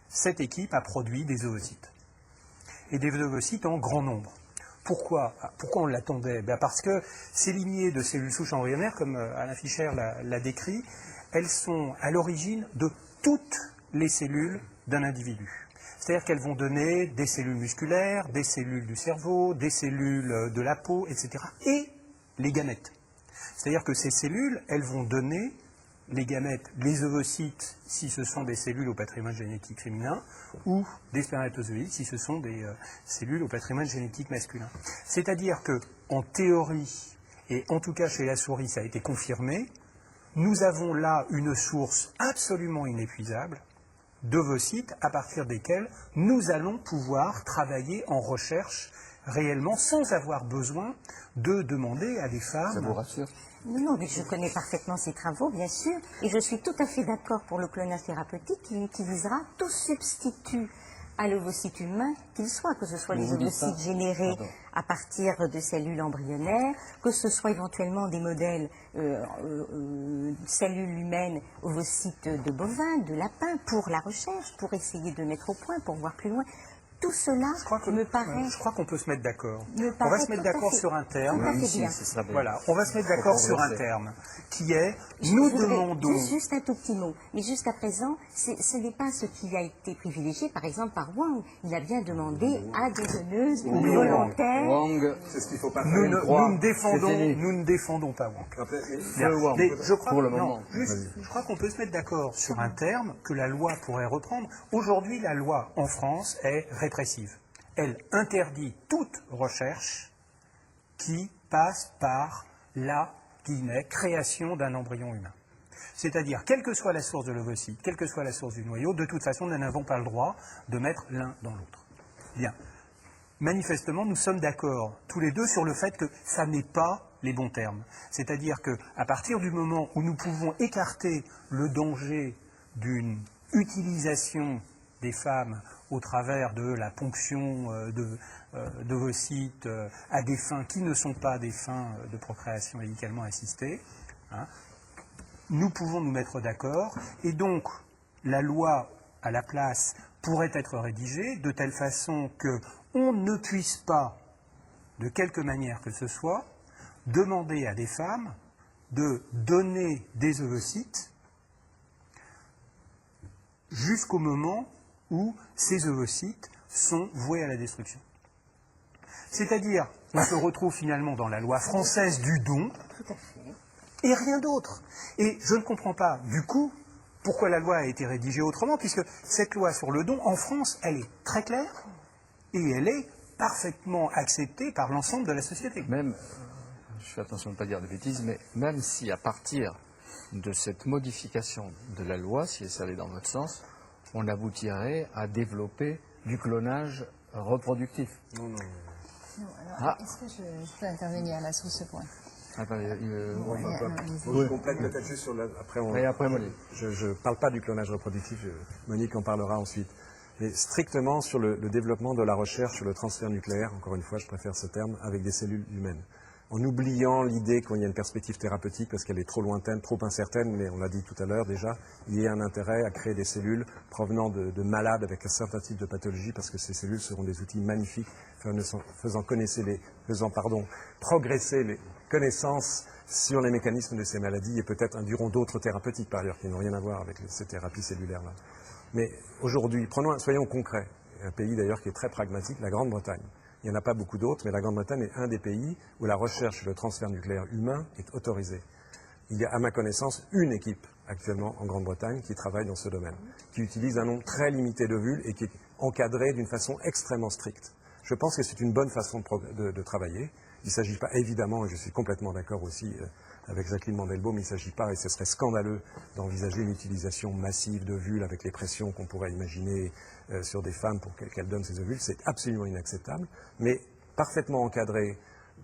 cette équipe a produit des ovocytes. Et des ovocytes en grand nombre. Pourquoi on l'attendait? Parce que ces lignées de cellules souches embryonnaires, comme Alain Fischer l'a décrit, elles sont à l'origine de toutes les cellules d'un individu. C'est-à-dire qu'elles vont donner des cellules musculaires, des cellules du cerveau, des cellules de la peau, etc. Et les gamètes. C'est-à-dire que ces cellules, elles vont donner les gamètes, les ovocytes, si ce sont des cellules au patrimoine génétique féminin, ou des spermatozoïdes, si ce sont des cellules au patrimoine génétique masculin. C'est-à-dire que, en théorie, et en tout cas chez la souris, ça a été confirmé, nous avons là une source absolument inépuisable d'ovocytes à partir desquels nous allons pouvoir travailler en recherche réellement sans avoir besoin de demander à des femmes... ça vous rassure? Non, mais je connais parfaitement ces travaux, bien sûr, et je suis tout à fait d'accord pour le clonage thérapeutique qui utilisera tout substitut à l'ovocyte humain qu'il soit, que ce soit les ovocytes générés à partir de cellules embryonnaires, que ce soit éventuellement des modèles cellules humaines, ovocytes de bovins, de lapins, pour la recherche, pour essayer de mettre au point, pour voir plus loin. Tout cela me paraît... Je crois qu'on peut se mettre d'accord. me On va paraît se mettre tout à d'accord fait- sur un terme. tout à fait Ici, bien. ce sera bien. Voilà, on va se mettre d'accord sur un terme, qui est, Je nous voudrais demandons... Juste un tout petit mot. Mais jusqu'à présent, ce n'est pas ce qui a été privilégié, par exemple, par Wang. Il a bien demandé à des donneuses volontaires. Wang, C'est ce qu'il ne faut pas Nous faire. ne défendons pas Wang. feu Wang, Mais je crois, pour le non, moment. je crois qu'on peut se mettre d'accord sur un terme que la loi pourrait reprendre. Aujourd'hui, la loi en France est répressive. Elle interdit toute recherche qui passe par la création d'un embryon humain. C'est-à-dire, quelle que soit la source de l'ovocyte, quelle que soit la source du noyau, de toute façon, nous n'avons pas le droit de mettre l'un dans l'autre. Bien. Manifestement, nous sommes d'accord tous les deux sur le fait que ça n'est pas les bons termes. C'est-à-dire qu'à partir du moment où nous pouvons écarter le danger d'une utilisation des femmes au travers de la ponction d'ovocytes à des fins qui ne sont pas des fins de procréation médicalement assistée, hein, nous pouvons nous mettre d'accord, et donc la loi à la place pourrait être rédigée de telle façon qu'on ne puisse pas, de quelque manière que ce soit, demander à des femmes de donner des ovocytes jusqu'au moment où ces ovocytes sont voués à la destruction. C'est-à-dire, on se retrouve finalement dans la loi française du don, et rien d'autre. Et je ne comprends pas, du coup, pourquoi la loi a été rédigée autrement, puisque cette loi sur le don, en France, elle est très claire, et elle est parfaitement acceptée par l'ensemble de la société. Même, je fais attention de ne pas dire de bêtises, mais même si à partir de cette modification de la loi, si ça allait dans votre sens, on aboutirait à développer du clonage reproductif. Non, alors, est-ce que je peux intervenir là sur ce point? Attendez, Je complète peut-être juste sur après Monique. Je ne parle pas du clonage reproductif, Monique en parlera ensuite. Mais strictement sur le développement de la recherche sur le transfert nucléaire, encore une fois, je préfère ce terme, avec des cellules humaines. En oubliant l'idée qu'il y a une perspective thérapeutique parce qu'elle est trop lointaine, trop incertaine, mais on l'a dit tout à l'heure déjà, il y a un intérêt à créer des cellules provenant de malades avec un certain type de pathologie parce que ces cellules seront des outils magnifiques faisant progresser les connaissances sur les mécanismes de ces maladies et peut-être induiront d'autres thérapeutiques par ailleurs qui n'ont rien à voir avec ces thérapies cellulaires-là. Mais aujourd'hui, soyons concrets, un pays d'ailleurs qui est très pragmatique, la Grande-Bretagne. Il n'y en a pas beaucoup d'autres, mais la Grande-Bretagne est un des pays où la recherche sur le transfert nucléaire humain est autorisée. Il y a, à ma connaissance, une équipe actuellement en Grande-Bretagne qui travaille dans ce domaine, qui utilise un nombre très limité d'ovules et qui est encadrée d'une façon extrêmement stricte. Je pense que c'est une bonne façon de travailler. Il ne s'agit pas, évidemment, et je suis complètement d'accord aussi avec Jacqueline Mandelbaum, il ne s'agit pas, et ce serait scandaleux, d'envisager une utilisation massive d'ovules avec les pressions qu'on pourrait imaginer sur des femmes pour qu'elles donnent ces ovules. C'est absolument inacceptable, mais parfaitement encadré,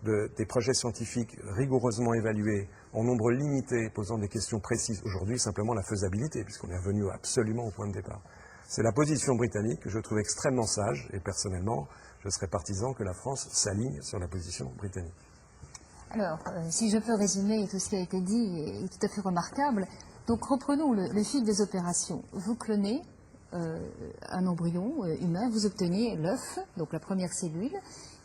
des projets scientifiques rigoureusement évalués, en nombre limité, posant des questions précises. Aujourd'hui, simplement la faisabilité, puisqu'on est revenu absolument au point de départ. C'est la position britannique que je trouve extrêmement sage, et personnellement, je serais partisan que la France s'aligne sur la position britannique. Alors, si je peux résumer tout ce qui a été dit, est tout à fait remarquable. Donc, reprenons le fil des opérations. Vous clonez un embryon humain, vous obtenez l'œuf, donc la première cellule.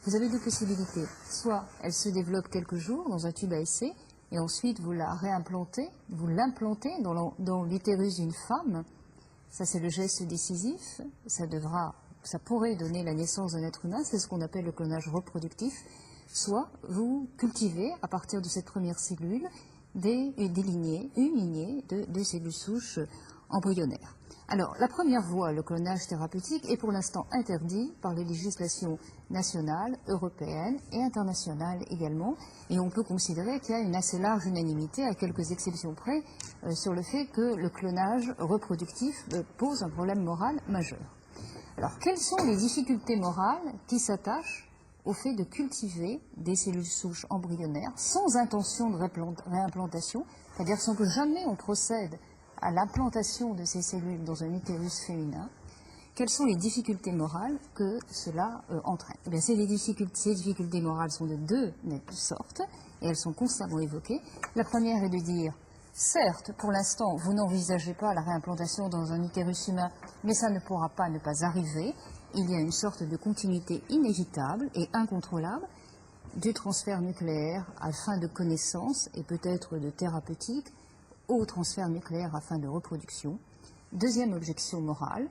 Vous avez deux possibilités. Soit elle se développe quelques jours dans un tube à essai, et ensuite vous la réimplantez, vous l'implantez dans l'utérus d'une femme. Ça, c'est le geste décisif. Ça pourrait donner la naissance d'un être humain, c'est ce qu'on appelle le clonage reproductif. Soit vous cultivez, à partir de cette première cellule, une lignée de cellules souches embryonnaires. Alors, la première voie, le clonage thérapeutique, est pour l'instant interdit par les législations nationales, européennes et internationales également. Et on peut considérer qu'il y a une assez large unanimité, à quelques exceptions près, sur le fait que le clonage reproductif pose un problème moral majeur. Alors, quelles sont les difficultés morales qui s'attachent au fait de cultiver des cellules souches embryonnaires sans intention de réimplantation, c'est-à-dire sans que jamais on procède à l'implantation de ces cellules dans un utérus féminin? Quelles sont les difficultés morales que cela entraîne? Eh bien, ces difficultés morales sont de deux sortes, et elles sont constamment évoquées. La première est de dire, certes, pour l'instant, vous n'envisagez pas la réimplantation dans un utérus humain, mais ça ne pourra pas ne pas arriver. Il y a une sorte de continuité inévitable et incontrôlable du transfert nucléaire à fin de connaissance et peut-être de thérapeutique au transfert nucléaire à fin de reproduction. Deuxième objection morale,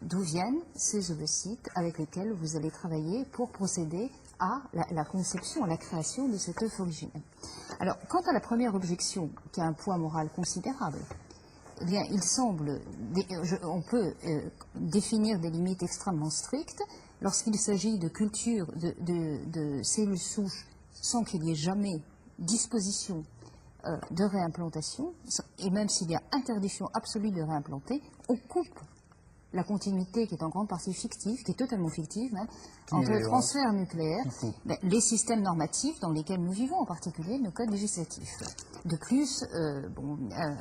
d'où viennent ces ovocytes avec lesquels vous allez travailler pour procéder à la conception, à la création de cet œuf originel. Alors, quant à la première objection, qui a un poids moral considérable, eh bien, il semble, on peut définir des limites extrêmement strictes lorsqu'il s'agit de culture de cellules souches sans qu'il y ait jamais disposition de réimplantation, et même s'il y a interdiction absolue de réimplanter, on coupe la continuité qui est en grande partie fictive, qui est totalement fictive, même, entre le transfert nucléaire, les systèmes normatifs dans lesquels nous vivons, en particulier nos codes législatifs. De plus,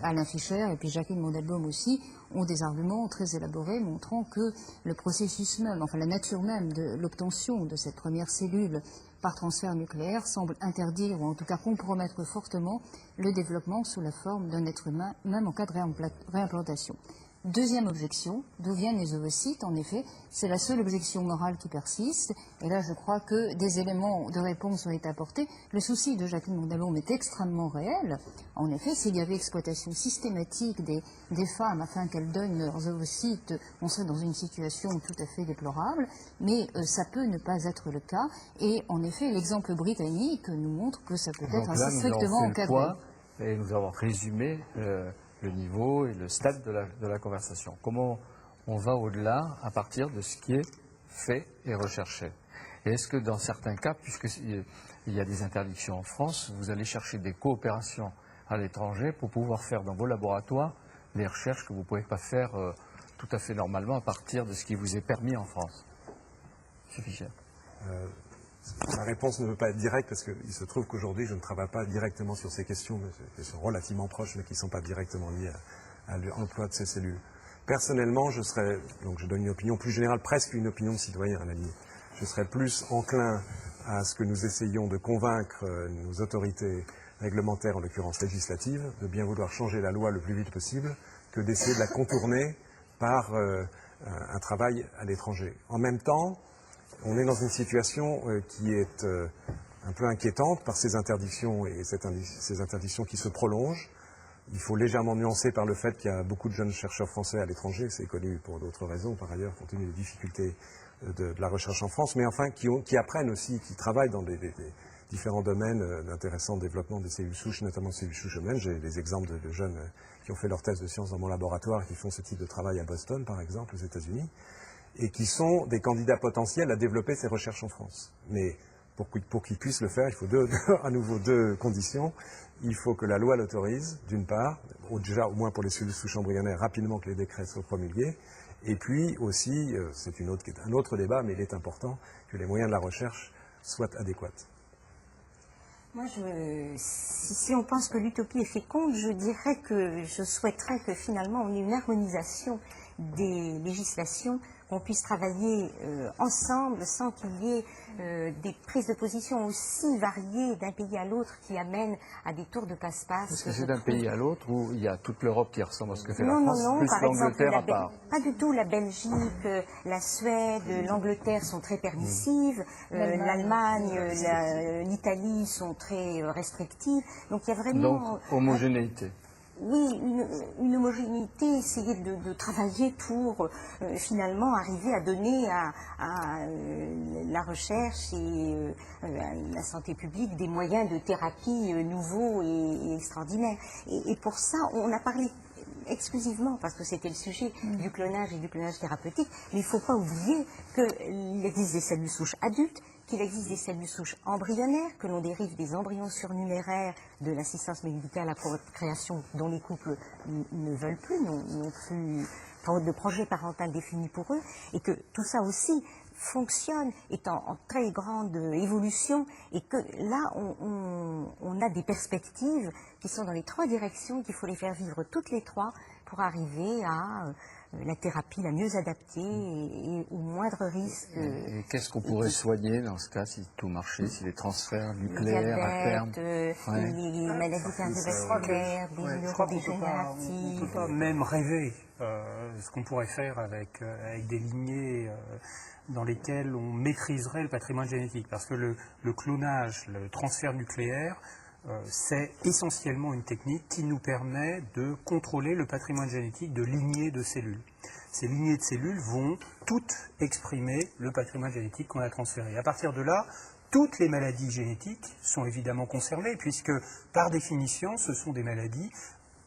Alain Fischer et puis Jacqueline Mondelbaum aussi ont des arguments très élaborés montrant que le processus même, enfin la nature même de l'obtention de cette première cellule par transfert nucléaire semble interdire ou en tout cas compromettre fortement le développement sous la forme d'un être humain, même en cas de réimplantation. Deuxième objection, d'où viennent les ovocytes? En effet, c'est la seule objection morale qui persiste. Et là, je crois que des éléments de réponse ont été apportés. Le souci de Jacqueline Mondelbaum est extrêmement réel. En effet, s'il y avait exploitation systématique des femmes afin qu'elles donnent leurs ovocytes, on serait dans une situation tout à fait déplorable. Mais ça peut ne pas être le cas. Et en effet, l'exemple britannique nous montre que ça peut être assez strictement encadré. Et nous avons résumé le niveau et le stade de la conversation. Comment on va au-delà à partir de ce qui est fait et recherché. Et est-ce que dans certains cas, puisqu'il y a des interdictions en France, vous allez chercher des coopérations à l'étranger pour pouvoir faire dans vos laboratoires les recherches que vous ne pouvez pas faire tout à fait normalement à partir de ce qui vous est permis en France? Monsieur Fischer. Ma réponse ne veut pas être directe parce qu'il se trouve qu'aujourd'hui, je ne travaille pas directement sur ces questions, mais qui sont relativement proches, mais qui ne sont pas directement liées à l'emploi de ces cellules. Personnellement, je donne une opinion plus générale, presque une opinion de citoyen à la limite. Je serais plus enclin à ce que nous essayions de convaincre nos autorités réglementaires, en l'occurrence législatives, de bien vouloir changer la loi le plus vite possible, que d'essayer de la contourner par un travail à l'étranger. En même temps, on est dans une situation qui est un peu inquiétante par ces interdictions et ces interdictions qui se prolongent. Il faut légèrement nuancer par le fait qu'il y a beaucoup de jeunes chercheurs français à l'étranger, c'est connu pour d'autres raisons par ailleurs, compte tenu des difficultés de la recherche en France, mais enfin qui apprennent aussi, qui travaillent dans des différents domaines d'intéressant développement des cellules souches, notamment des cellules souches humaines. J'ai des exemples de jeunes qui ont fait leur thèse de sciences dans mon laboratoire et qui font ce type de travail à Boston, par exemple, aux États-Unis, et qui sont des candidats potentiels à développer ces recherches en France. Mais pour qu'ils puissent le faire, il faut à nouveau deux conditions. Il faut que la loi l'autorise, d'une part, déjà au moins pour les cellules souches embryonnaires, rapidement que les décrets soient promulgués, et puis aussi, c'est un autre débat, mais il est important que les moyens de la recherche soient adéquats. Moi, si on pense que l'utopie est féconde, je dirais que je souhaiterais que finalement on ait une harmonisation des législations, qu'on puisse travailler ensemble sans qu'il y ait des prises de position aussi variées d'un pays à l'autre qui amènent à des tours de passe-passe. Est-ce que c'est d'un pays à l'autre où il y a toute l'Europe qui ressemble à ce que fait la Non, France, non, plus par exemple, l'Angleterre à part? pas du tout. La Belgique, la Suède, l'Angleterre sont très permissives, l'Allemagne, l'Italie sont très restrictives. Donc il y a vraiment... Donc, homogénéité. Oui, une homogénéité, essayer de travailler pour finalement arriver à donner à la recherche et à la santé publique des moyens de thérapie nouveaux et extraordinaires. Et pour ça, on a parlé exclusivement, parce que c'était le sujet du clonage et du clonage thérapeutique, mais il ne faut pas oublier qu'il existe des cellules souches adultes, qu'il existe des cellules souches embryonnaires, que l'on dérive des embryons surnuméraires de l'assistance médicale à la procréation dont les couples ne veulent plus, n'ont plus de projet parental défini pour eux, et que tout ça aussi fonctionne, est en très grande évolution, et que là, on a des perspectives qui sont dans les trois directions, qu'il faut les faire vivre toutes les trois pour arriver à la thérapie la mieux adaptée et au moindre risque. Et qu'est-ce qu'on pourrait soigner dans ce cas si tout marchait, si les transferts nucléaires à terme, les maladies cardiovasculaires, des neurodégénératives. On ne peut pas même rêver ce qu'on pourrait faire avec des lignées dans lesquelles on maîtriserait le patrimoine génétique. Parce que le clonage, le transfert nucléaire, c'est essentiellement une technique qui nous permet de contrôler le patrimoine génétique de lignées de cellules. Ces lignées de cellules vont toutes exprimer le patrimoine génétique qu'on a transféré. À partir de là, toutes les maladies génétiques sont évidemment concernées, puisque par définition, ce sont des maladies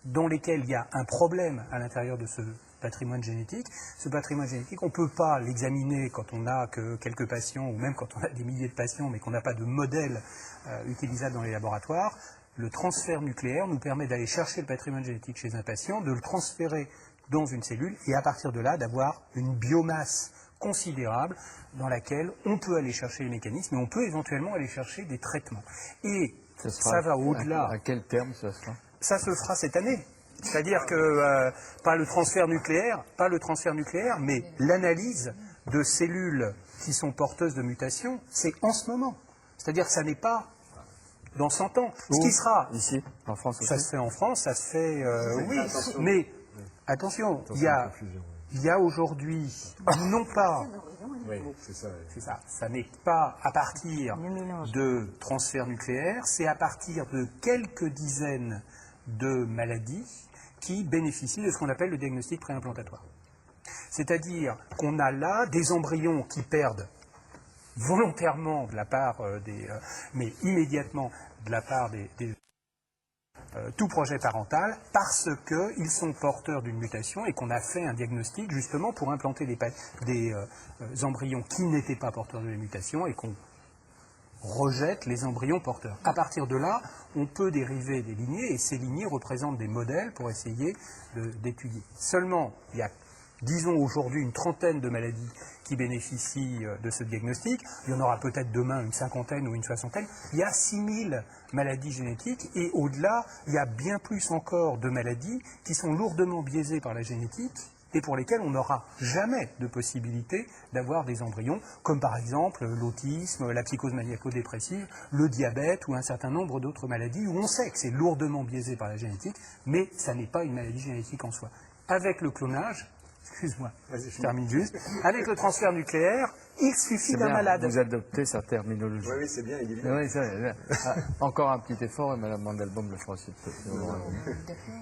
dans lesquelles il y a un problème à l'intérieur de ce patrimoine génétique. Ce patrimoine génétique, on ne peut pas l'examiner quand on n'a que quelques patients, ou même quand on a des milliers de patients, mais qu'on n'a pas de modèle utilisable dans les laboratoires. le transfert nucléaire nous permet d'aller chercher le patrimoine génétique chez un patient, de le transférer dans une cellule et à partir de là d'avoir une biomasse considérable dans laquelle on peut aller chercher les mécanismes et on peut éventuellement aller chercher des traitements. Et ça va au-delà. À quel terme ça sera? Ça se fera cette année. C'est-à-dire que pas le transfert nucléaire, mais l'analyse de cellules qui sont porteuses de mutations, c'est en ce moment. C'est-à-dire que ça n'est pas dans 100 ans. Ce qui sera... Ici, en France aussi. Ça se fait en France, ça se fait... oui, mais attention, il y a aujourd'hui, non pas... Oui, c'est ça. C'est ça. Ça n'est pas à partir de transfert nucléaire, c'est à partir de quelques dizaines de maladies qui bénéficient de ce qu'on appelle le diagnostic préimplantatoire. C'est-à-dire qu'on a là des embryons qui perdent volontairement de la part mais immédiatement de la part des tout projet parental parce qu'ils sont porteurs d'une mutation et qu'on a fait un diagnostic justement pour implanter des embryons qui n'étaient pas porteurs de la mutation et qu'on rejette les embryons porteurs. À partir de là, on peut dériver des lignées et ces lignées représentent des modèles pour essayer d'étudier. Seulement, il y a, disons aujourd'hui, une trentaine de maladies qui bénéficient de ce diagnostic. Il y en aura peut-être demain une cinquantaine ou une soixantaine. Il y a 6000 maladies génétiques et au-delà, il y a bien plus encore de maladies qui sont lourdement biaisées par la génétique et pour lesquelles on n'aura jamais de possibilité d'avoir des embryons, comme par exemple l'autisme, la psychose maniaco-dépressive, le diabète ou un certain nombre d'autres maladies où on sait que c'est lourdement biaisé par la génétique, mais ça n'est pas une maladie génétique en soi. Avec le clonage, excuse-moi, je termine juste, avec le transfert nucléaire, il suffit d'un malade. Vous adoptez sa terminologie. Oui, c'est bien, il est bien. Oui, c'est bien. Encore un petit effort et Mme Mandelbaum le fera aussi.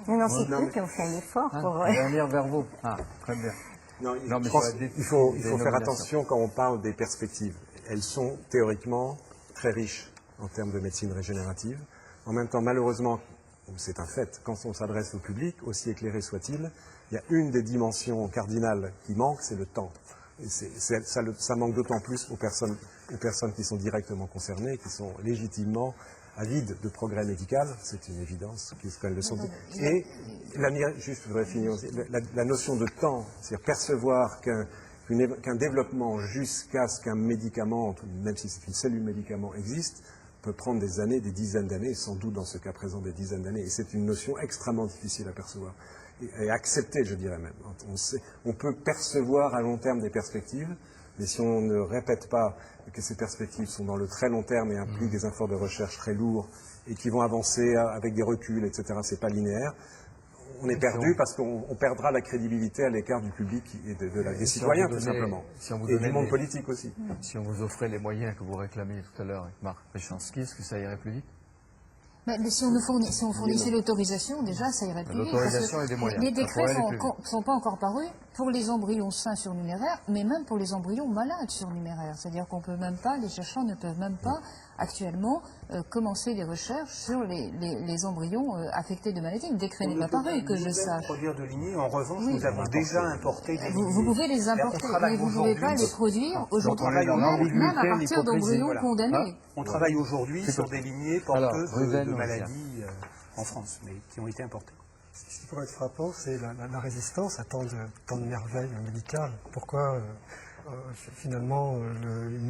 Non, c'est eux qui ont fait un effort pour... Venir vers vous. Ah, très bien. Non, Non, mais je pense sur la qu'il faut des faire nominations. attention quand on parle des perspectives. Elles sont théoriquement très riches en termes de médecine régénérative. En même temps, malheureusement, c'est un fait, quand on s'adresse au public, aussi éclairé soit-il, il y a une des dimensions cardinales qui manque, c'est le temps. Et ça manque d'autant plus aux personnes qui sont directement concernées, qui sont légitimement avides de progrès médical, c'est une évidence, qu'elles le sont. Et juste, je voudrais finir aussi, la notion de temps, c'est-à-dire percevoir qu'un développement jusqu'à ce qu'un médicament, même si c'est une cellule médicament, existe, peut prendre des années, des dizaines d'années, et sans doute dans ce cas présent des dizaines d'années. Et c'est une notion extrêmement difficile à percevoir. Et accepter, je dirais même. On peut percevoir à long terme des perspectives, mais si on ne répète pas que ces perspectives sont dans le très long terme et impliquent des efforts de recherche très lourds et qui vont avancer avec des reculs, etc., c'est pas linéaire, on est perdu parce qu'on perdra la crédibilité à l'écart du public et des citoyens, tout simplement. Et du monde politique aussi. Si on vous offrait les moyens que vous réclamiez tout à l'heure avec Marc Péchanski, est-ce que ça irait plus vite? Mais si on fournissait l'autorisation, déjà, ça irait plus vite. L'autorisation et des moyens. Les décrets Ça pourrait aller plus vite. sont pas encore parus pour les embryons sains surnuméraires, mais même pour les embryons malades surnuméraires. C'est-à-dire qu'on peut même pas, les chercheurs ne peuvent même pas actuellement commencer des recherches sur les embryons affectés de maladies. Le décret n'est pas paru, que je sache. Produire de lignées, en revanche, nous avons déjà importé des lignées. Vous pouvez les importer, mais vous ne pouvez pas les produire aujourd'hui, même à partir d'embryons condamnés. On travaille aujourd'hui sur des lignées porteuses de maladies en France, mais qui ont été importées. Ce qui pourrait être frappant, c'est la résistance à tant de merveilles médicales. Pourquoi finalement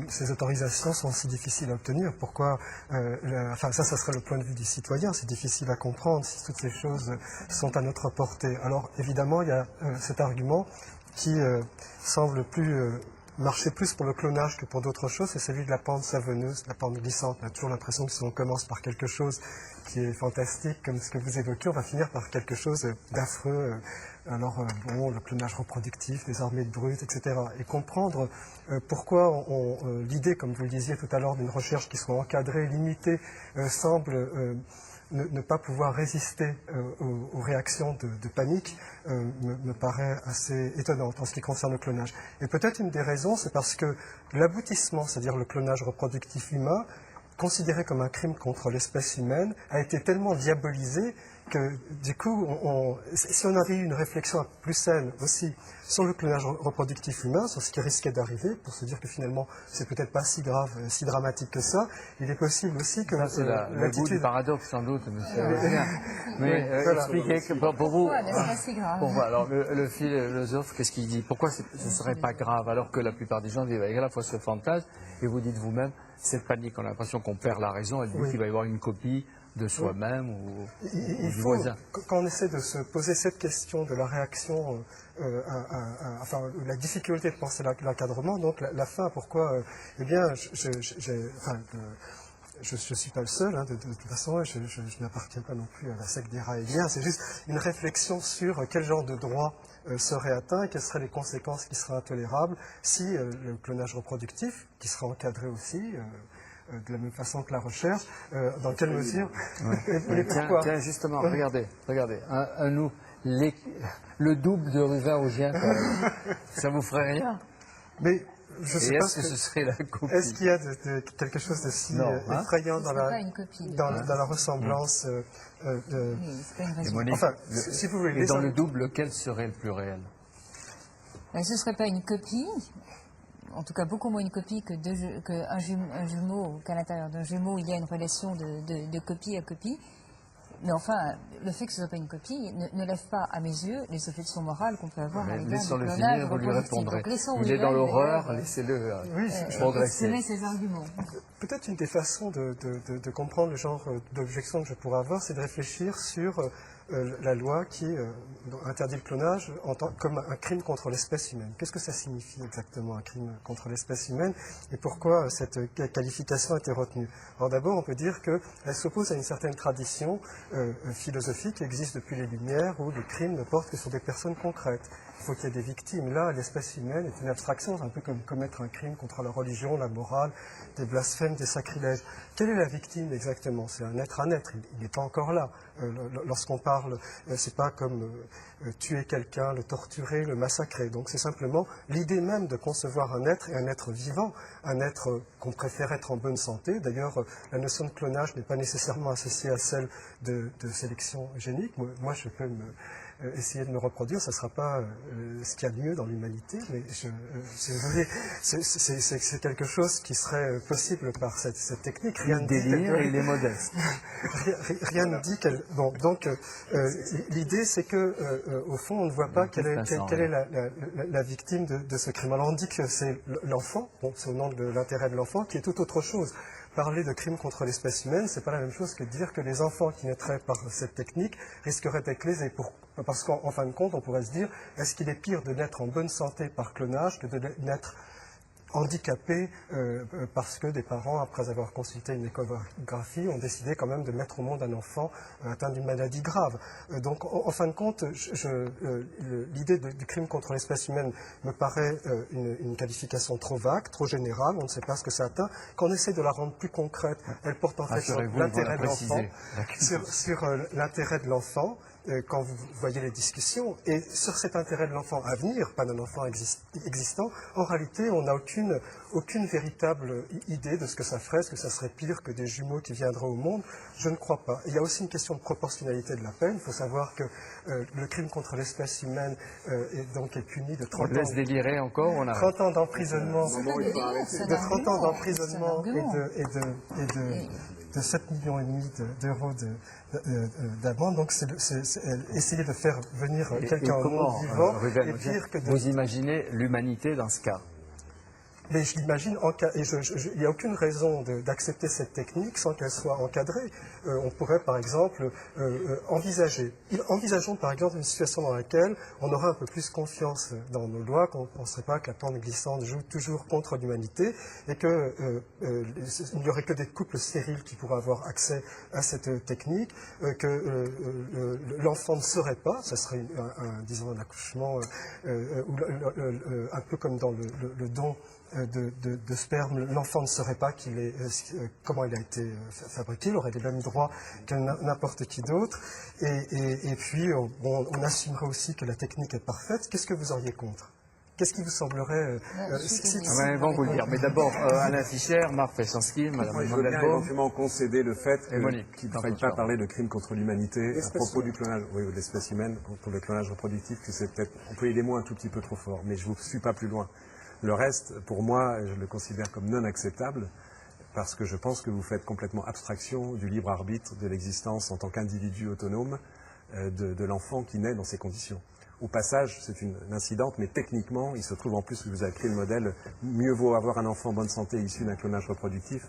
ces autorisations sont si difficiles à obtenir? Pourquoi ça serait le point de vue du citoyen, c'est difficile à comprendre si toutes ces choses sont à notre portée. Alors évidemment, il y a cet argument qui semble marcher plus pour le clonage que pour d'autres choses, c'est celui de la pente savonneuse, la pente glissante. On a toujours l'impression que si on commence par quelque chose qui est fantastique, comme ce que vous évoquez, on va finir par quelque chose d'affreux. Alors, le clonage reproductif, les armées de brutes, etc. Et comprendre pourquoi l'idée, comme vous le disiez tout à l'heure, d'une recherche qui soit encadrée, limitée, semble ne pas pouvoir résister aux réactions de panique me paraît assez étonnante en ce qui concerne le clonage. Et peut-être une des raisons, c'est parce que l'aboutissement, c'est-à-dire le clonage reproductif humain, considéré comme un crime contre l'espèce humaine, a été tellement diabolisé que du coup, si on avait eu une réflexion plus saine aussi sur le clonage reproductif humain, sur ce qui risquait d'arriver, pour se dire que finalement, c'est peut-être pas si grave, si dramatique que ça, il est possible aussi que Ça, c'est le goût du paradoxe, sans doute, monsieur. Mais voilà. expliquez que pour vous, Ouais, n'est-ce pas si grave? pour vous, alors le philosophe, qu'est-ce qu'il dit? Pourquoi ce ne serait pas grave, alors que la plupart des gens vivent avec à la fois ce fantasme, et vous dites vous-même, cette panique, on a l'impression qu'on perd la raison, elle dit qu'il va y avoir une copie de soi-même ou Il du faut, voisin. quand on essaie de se poser cette question de la réaction, enfin, la difficulté de penser l'encadrement, donc la fin, pourquoi, eh bien, je ne suis pas le seul, hein, de toute façon, je n'appartiens pas non plus à la secte des Raéliens, c'est juste une réflexion sur quel genre de droit serait atteint et quelles seraient les conséquences qui seraient intolérables si le clonage reproductif, qui sera encadré aussi, de la même façon que la recherche, dans quelle mesure et pourquoi. Tiens, justement, regardez, le double de Ruvin-Augien, ça vous ferait rien? Mais je sais Et pas est-ce que ce serait la copie? est-ce qu'il y a quelque chose de si effrayant dans pas une copie, dans la ressemblance Oui, c'est pas une raison. Monique, enfin, si vous voulez, et dans le double, lequel serait le plus réel? Ce ne serait pas une copie, en tout cas beaucoup moins une copie qu'un jumeau, qu'à l'intérieur d'un jumeau, il y a une relation de copie à copie. Mais enfin, le fait que ce ne soit pas une copie ne lève pas, à mes yeux, les objections morales qu'on peut avoir à l'égard du Laissons-le clonage finir, vous lui reproductif. répondrez. Donc, laissons Il est dans Ruben, l'horreur, d'ailleurs, laissez-le exprimer progresser. ses arguments. peut-être une des façons de comprendre le genre d'objection que je pourrais avoir, c'est de réfléchir sur la loi qui interdit le clonage comme un crime contre l'espèce humaine. Qu'est-ce que ça signifie exactement, un crime contre l'espèce humaine, et pourquoi cette qualification a été retenue? Alors d'abord, on peut dire qu'elle s'oppose à une certaine tradition philosophique qui existe depuis les Lumières, où le crime ne porte que sur des personnes concrètes. Il faut qu'il y ait des victimes. Là, l'espèce humaine est une abstraction, c'est un peu comme commettre un crime contre la religion, la morale, des blasphèmes, des sacrilèges. Quelle est la victime exactement? C'est un être à naître, il n'est pas encore là. Lorsqu'on parle, c'est pas comme tuer quelqu'un, le torturer, le massacrer. Donc c'est simplement l'idée même de concevoir un être, et un être vivant, un être qu'on préfère être en bonne santé. D'ailleurs, la notion de clonage n'est pas nécessairement associée à celle de sélection génique. Moi, je peux essayer de me reproduire, ça ne sera pas ce qu'il y a de mieux dans l'humanité, mais c'est quelque chose qui serait possible par cette technique. Rien ne délire et il est modeste. Rien ne dit qu'elle... Bon, donc l'idée c'est que au fond on ne voit pas quelle est la victime de ce crime. Alors on dit que c'est l'enfant, bon, c'est au nom de l'intérêt de l'enfant, qui est tout autre chose. Parler de crime contre l'espèce humaine, c'est pas la même chose que dire que les enfants qui naîtraient par cette technique risqueraient d'être lésés. Parce qu'en fin de compte, on pourrait se dire, est-ce qu'il est pire de naître en bonne santé par clonage que de naître handicapé parce que des parents, après avoir consulté une échographie, ont décidé quand même de mettre au monde un enfant atteint d'une maladie grave. Donc, en fin de compte, l'idée du crime contre l'espèce humaine me paraît une qualification trop vague, trop générale, on ne sait pas ce que ça atteint. Quand on essaie de la rendre plus concrète, elle porte en fait sur l'intérêt de l'enfant, sur l'intérêt de l'enfant, quand vous voyez les discussions, et sur cet intérêt de l'enfant à venir, pas d'un enfant existant, en réalité, on n'a aucune véritable idée de ce que ça ferait, est-ce que ça serait pire que des jumeaux qui viendraient au monde? Je ne crois pas. Il y a aussi une question de proportionnalité de la peine. Il faut savoir que le crime contre l'espèce humaine est puni de 30 ans. On laisse délirer encore, on arrête. 30 ans d'emprisonnement, de 30 ans d'emprisonnement et de 7,5 millions d'euros d'amende. Donc c'est essayer de faire venir quelqu'un au monde vivant Ruben, et pire que de... Vous imaginez l'humanité dans ce cas? Mais je l'imagine, il n'y a aucune raison d'accepter cette technique sans qu'elle soit encadrée. On pourrait par exemple envisageons par exemple une situation dans laquelle on aurait un peu plus confiance dans nos lois, qu'on ne penserait pas que la pente glissante joue toujours contre l'humanité et qu'il n'y aurait que des couples stériles qui pourraient avoir accès à cette technique, que l'enfant ne serait pas, ce serait disons un accouchement, un peu comme dans le don de sperme, l'enfant ne saurait pas comment il a été fabriqué, il aurait les mêmes droits que n'importe qui d'autre, et puis on assumerait aussi que la technique est parfaite. Qu'est-ce que vous auriez contre? qu'est-ce qui vous semblerait... Vont vous le dire. Mais d'abord, Alain Fischer, Marc Fessenski, Madame Moi, je veux bien Mandelbaum. éventuellement concéder le fait Et Monique, qu'il ne dans faille votre pas genre. parler de crime contre l'humanité à propos du clonage, oui, ou de l'espèce humaine, contre le clonage reproductif, que c'est peut-être employer les mots un tout petit peu trop fort, mais je ne vous suis pas plus loin. Le reste, pour moi, je le considère comme non acceptable, parce que je pense que vous faites complètement abstraction du libre arbitre de l'existence en tant qu'individu autonome de l'enfant qui naît dans ces conditions. Au passage, c'est une incidente, mais techniquement, il se trouve en plus que vous avez créé le modèle, mieux vaut avoir un enfant en bonne santé issu d'un clonage reproductif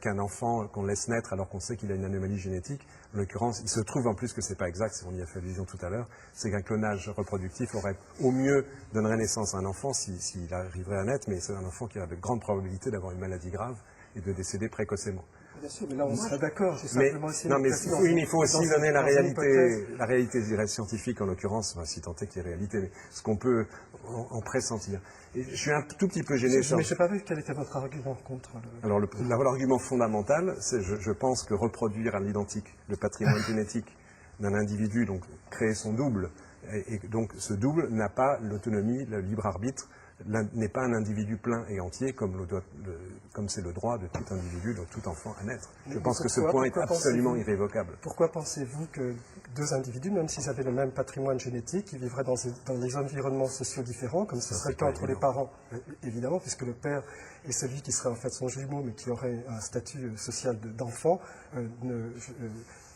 qu'un enfant qu'on laisse naître alors qu'on sait qu'il a une anomalie génétique. En l'occurrence, il se trouve en plus que c'est pas exact, on y a fait allusion tout à l'heure, c'est qu'un clonage reproductif aurait au mieux donnerait naissance à un enfant s'il arriverait à naître, mais c'est un enfant qui a de grandes probabilités d'avoir une maladie grave et de décéder précocement. Bien sûr, mais là on serait d'accord. Mais il faut aussi donner la réalité, je dirais, scientifique en l'occurrence, si tant est qu'il y ait réalité, mais ce qu'on peut en pressentir. Et je suis un tout petit peu gêné. Mais je n'ai pas vu quel était votre argument contre le... Alors l'argument fondamental, c'est je pense que reproduire à l'identique le patrimoine génétique d'un individu, donc créer son double, et donc ce double n'a pas l'autonomie, le libre arbitre, n'est pas un individu plein et entier comme c'est le droit de tout individu, de tout enfant à naître. Je pense que ce point est absolument irrévocable. Pourquoi pensez-vous que deux individus, même s'ils avaient le même patrimoine génétique, ils vivraient dans des environnements sociaux différents, comme ce serait le cas entre les parents, évidemment, puisque le père est celui qui serait en fait son jumeau, mais qui aurait un statut social d'enfant.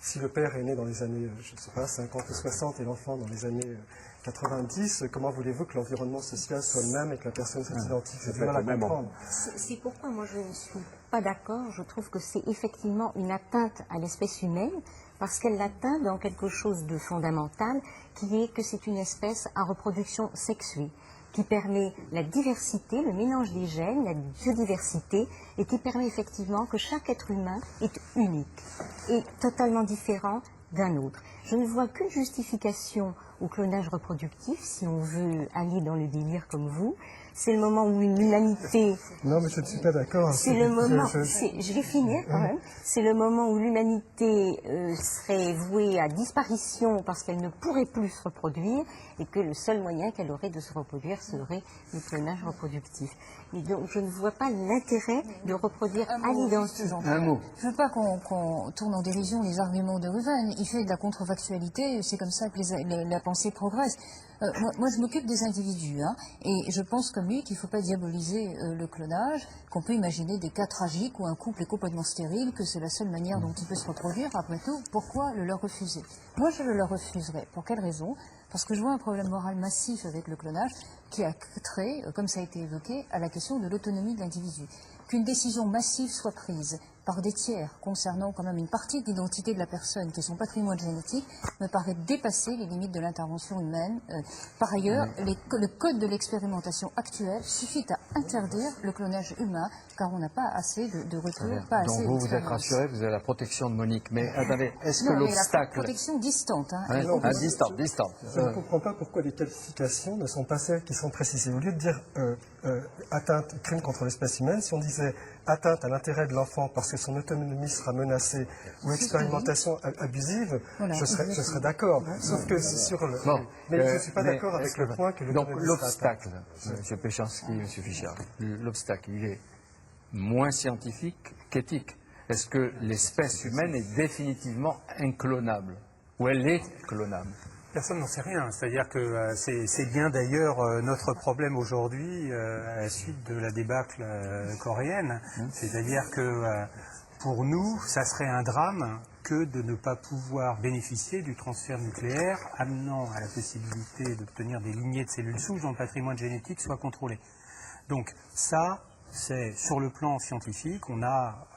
Si le père est né dans les années, je ne sais pas, 50 ou 60 et l'enfant dans les années 90, comment voulez-vous que l'environnement social soit le même et que la personne soit identique? C'est mal à comprendre. C'est pourquoi moi je ne suis pas d'accord. Je trouve que c'est effectivement une atteinte à l'espèce humaine parce qu'elle l'atteint dans quelque chose de fondamental qui est que c'est une espèce à reproduction sexuée qui permet la diversité, le mélange des gènes, la biodiversité, et qui permet effectivement que chaque être humain est unique et totalement différent d'un autre. Je ne vois qu'une justification au clonage reproductif, si on veut aller dans le délire comme vous. C'est le moment où une humanité... Non, mais je ne suis pas d'accord. C'est le moment... Je vais finir quand même. C'est le moment où l'humanité serait vouée à disparition parce qu'elle ne pourrait plus se reproduire et que le seul moyen qu'elle aurait de se reproduire serait le clonage reproductif. Et donc, je ne vois pas l'intérêt de reproduire à l'identique. Un mot. Je ne veux pas qu'on tourne en dérision les arguments de Ruven. Il fait de la contrefactualité, c'est comme ça que la pensée progresse. Moi, je m'occupe des individus, hein, et je pense comme lui qu'il ne faut pas diaboliser le clonage, qu'on peut imaginer des cas tragiques où un couple est complètement stérile, que c'est la seule manière dont il peut se reproduire. Après tout, pourquoi le leur refuser? Moi, je le leur refuserais. Pour quelle raison? Parce que je vois un problème moral massif avec le clonage qui a trait, comme ça a été évoqué, à la question de l'autonomie de l'individu. Qu'une décision massive soit prise par des tiers concernant quand même une partie de l'identité de la personne qui est son patrimoine génétique me paraît dépasser les limites de l'intervention humaine. Par ailleurs, le code de l'expérimentation actuel suffit à interdire le clonage humain car on n'a pas assez de retours, pas assez Donc vous êtes d'expérience. rassuré, vous avez la protection de Monique. Mais attendez, est-ce que Non, mais la l'obstacle... protection distante. Hein, Distante. Je ne comprends pas pourquoi les qualifications ne sont pas celles qui sont précisées. Au lieu de dire atteinte, crime contre l'espèce humaine, si on disait atteinte à l'intérêt de l'enfant parce que son autonomie sera menacée ou expérimentation abusive, Voilà. je serais d'accord. Sauf que c'est sur le... mais je ne suis pas d'accord avec le point que Donc l'autonomie l'obstacle, M. Péchanski, M. Fischer, l'obstacle, il est moins scientifique qu'éthique. Est-ce que l'espèce humaine est définitivement inclonable? Ou elle est clonable? Personne n'en sait rien. C'est-à-dire que c'est bien d'ailleurs notre problème aujourd'hui à la suite de la débâcle coréenne. C'est-à-dire que pour nous, ça serait un drame que de ne pas pouvoir bénéficier du transfert nucléaire, amenant à la possibilité d'obtenir des lignées de cellules souches dont le patrimoine génétique soit contrôlé. Donc ça, c'est sur le plan scientifique, on a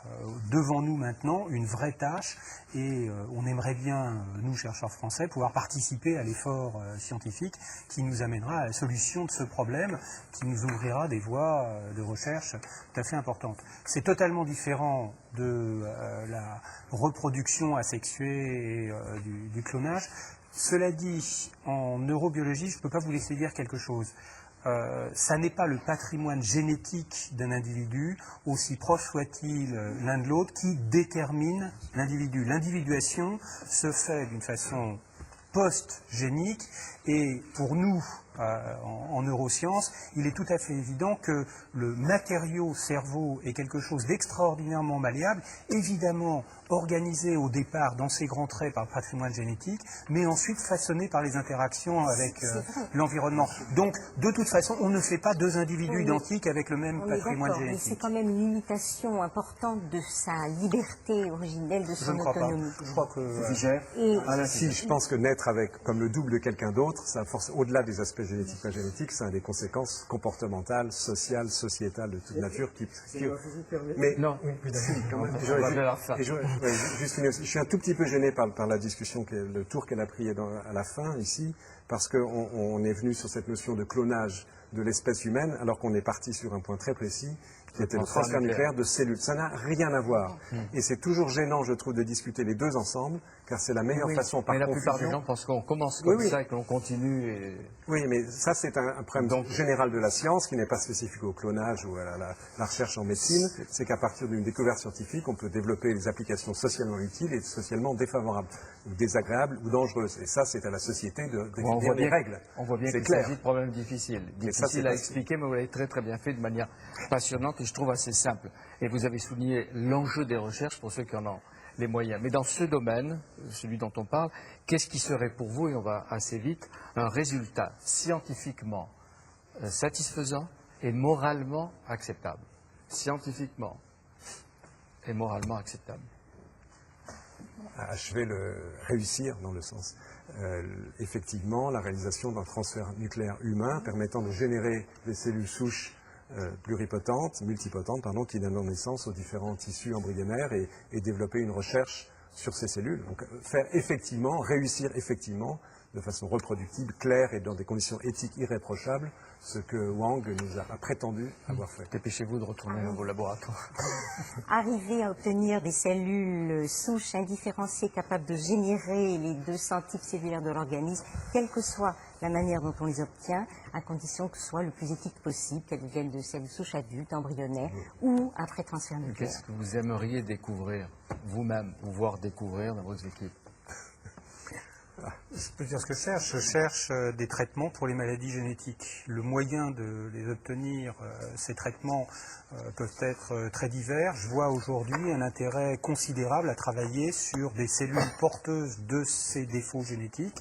devant nous maintenant une vraie tâche et on aimerait bien, nous chercheurs français, pouvoir participer à l'effort scientifique qui nous amènera à la solution de ce problème, qui nous ouvrira des voies de recherche tout à fait importantes. C'est totalement différent de la reproduction asexuée et du clonage. Cela dit, en neurobiologie, je ne peux pas vous laisser dire quelque chose. Ça n'est pas le patrimoine génétique d'un individu, aussi proche soit-il l'un de l'autre, qui détermine l'individu. L'individuation se fait d'une façon post-génique et pour nous, en neurosciences, il est tout à fait évident que le matériau cerveau est quelque chose d'extraordinairement malléable, évidemment organisé au départ dans ses grands traits par le patrimoine génétique, mais ensuite façonné par les interactions avec l'environnement. Donc, de toute façon, on ne fait pas deux individus identiques avec le même patrimoine mais génétique. c'est quand même une limitation importante de sa liberté originelle, de son autonomie. Je crois que... Si, je pense que naître avec, comme le double de quelqu'un d'autre, ça force, au-delà des aspects génétiques, pas génétiques, ça a des conséquences comportementales, sociales, sociétales de toute nature. Mais Non, je suis un tout petit peu gêné par la discussion, le tour qu'elle a pris à la fin ici, parce qu'on est venu sur cette notion de clonage de l'espèce humaine, alors qu'on est parti sur un point très précis, qui était le transfert nucléaire de cellules. Ça n'a rien à voir. Et c'est toujours gênant, je trouve, de discuter les deux ensemble, car c'est la meilleure façon par mais la confusion. plupart des gens pensent qu'on commence comme ça et qu'on continue. Et... Oui, mais ça, c'est un problème général de la science, qui n'est pas spécifique au clonage ou à la recherche en médecine. C'est qu'à partir d'une découverte scientifique, on peut développer des applications socialement utiles et socialement défavorables, ou désagréables, ou dangereuses. Et ça, c'est à la société de définir les règles. On voit bien qu'il s'agit de problèmes difficiles. Difficiles à expliquer, mais vous l'avez très très bien fait de manière passionnante et je trouve assez simple. Et vous avez souligné l'enjeu des recherches pour ceux qui en ont les moyens. Mais dans ce domaine, celui dont on parle, qu'est-ce qui serait pour vous, et on va assez vite, un résultat scientifiquement satisfaisant et moralement acceptable? Scientifiquement et moralement acceptable. Je vais le réussir dans le sens, effectivement, la réalisation d'un transfert nucléaire humain permettant de générer des cellules souches multipotentes, qui donnent naissance aux différents tissus embryonnaires et développer une recherche sur ces cellules. Donc réussir effectivement, de façon reproductible, claire et dans des conditions éthiques irréprochables, ce que Wang nous a prétendu avoir fait. Dépêchez-vous de retourner dans vos laboratoires. Arriver à obtenir des cellules souches indifférenciées capables de générer les 200 types cellulaires de l'organisme, quelle que soit la manière dont on les obtient, à condition que ce soit le plus éthique possible, qu'elles viennent de cellules souches adultes, embryonnaires, ou après transfert nucléaire. Qu'est-ce que vous aimeriez découvrir vous-même, ou voir découvrir dans vos équipes? Je peux dire ce que je cherche. Je cherche des traitements pour les maladies génétiques. Le moyen de les obtenir, ces traitements peuvent être très divers. Je vois aujourd'hui un intérêt considérable à travailler sur des cellules porteuses de ces défauts génétiques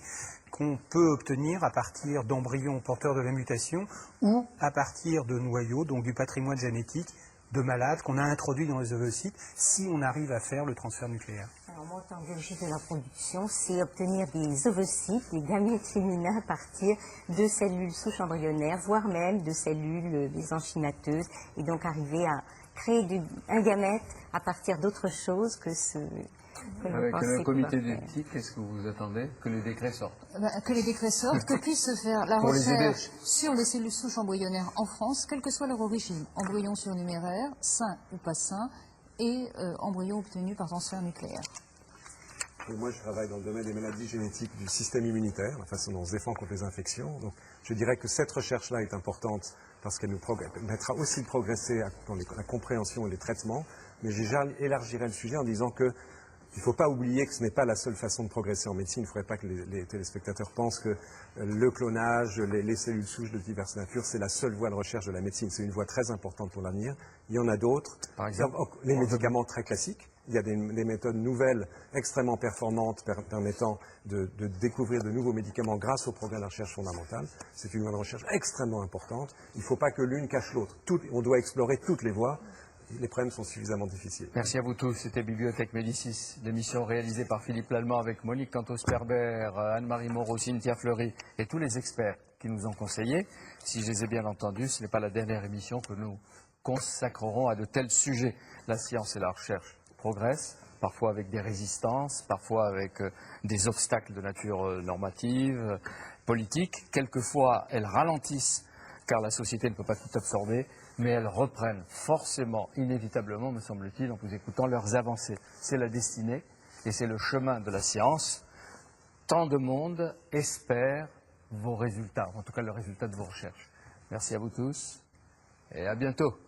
qu'on peut obtenir à partir d'embryons porteurs de la mutation ou à partir de noyaux, donc du patrimoine génétique de malades qu'on a introduits dans les ovocytes, si on arrive à faire le transfert nucléaire. Alors moi, en biologie de la production, c'est obtenir des ovocytes, des gamètes féminins à partir de cellules souches embryonnaires, voire même de cellules mésenchymateuses, et donc arriver à créer un gamète à partir d'autre chose que ce que l'on Avec pensait le comité pouvoir faire. d'éthique, qu'est-ce que vous attendez? Que les décrets sortent. Que les décrets sortent, que puisse se faire la Pour les aider. recherche sur les cellules souches embryonnaires en France, quelle que soit leur origine, embryons surnuméraires, sains ou pas sains, et embryons obtenus par transfert nucléaire. Et moi, je travaille dans le domaine des maladies génétiques du système immunitaire, la façon dont on se défend contre les infections. Donc, je dirais que cette recherche-là est importante parce qu'elle nous permettra aussi de progresser dans la compréhension et les traitements. Mais j'élargirai le sujet en disant que il ne faut pas oublier que ce n'est pas la seule façon de progresser en médecine. Il ne faudrait pas que les téléspectateurs pensent que le clonage, les cellules souches de diverses natures, c'est la seule voie de recherche de la médecine. C'est une voie très importante pour l'avenir. Il y en a d'autres. Par exemple, les médicaments très classiques. Il y a des méthodes nouvelles, extrêmement performantes, permettant de découvrir de nouveaux médicaments grâce au progrès de la recherche fondamentale. C'est une voie de recherche extrêmement importante. Il ne faut pas que l'une cache l'autre. On doit explorer toutes les voies. Les problèmes sont suffisamment difficiles. Merci à vous tous. C'était Bibliothèque Médicis, l'émission réalisée par Philippe Lallemand avec Monique Cantos-Perber, Anne-Marie Moreau, Cynthia Fleury et tous les experts qui nous ont conseillés. Si je les ai bien entendus, ce n'est pas la dernière émission que nous consacrerons à de tels sujets. La science et la recherche progressent, parfois avec des résistances, parfois avec des obstacles de nature normative, politique. Quelquefois, elles ralentissent car la société ne peut pas tout absorber, mais elles reprennent forcément, inévitablement, me semble-t-il, en vous écoutant, leurs avancées. C'est la destinée et c'est le chemin de la science. Tant de monde espère vos résultats, en tout cas le résultat de vos recherches. Merci à vous tous et à bientôt.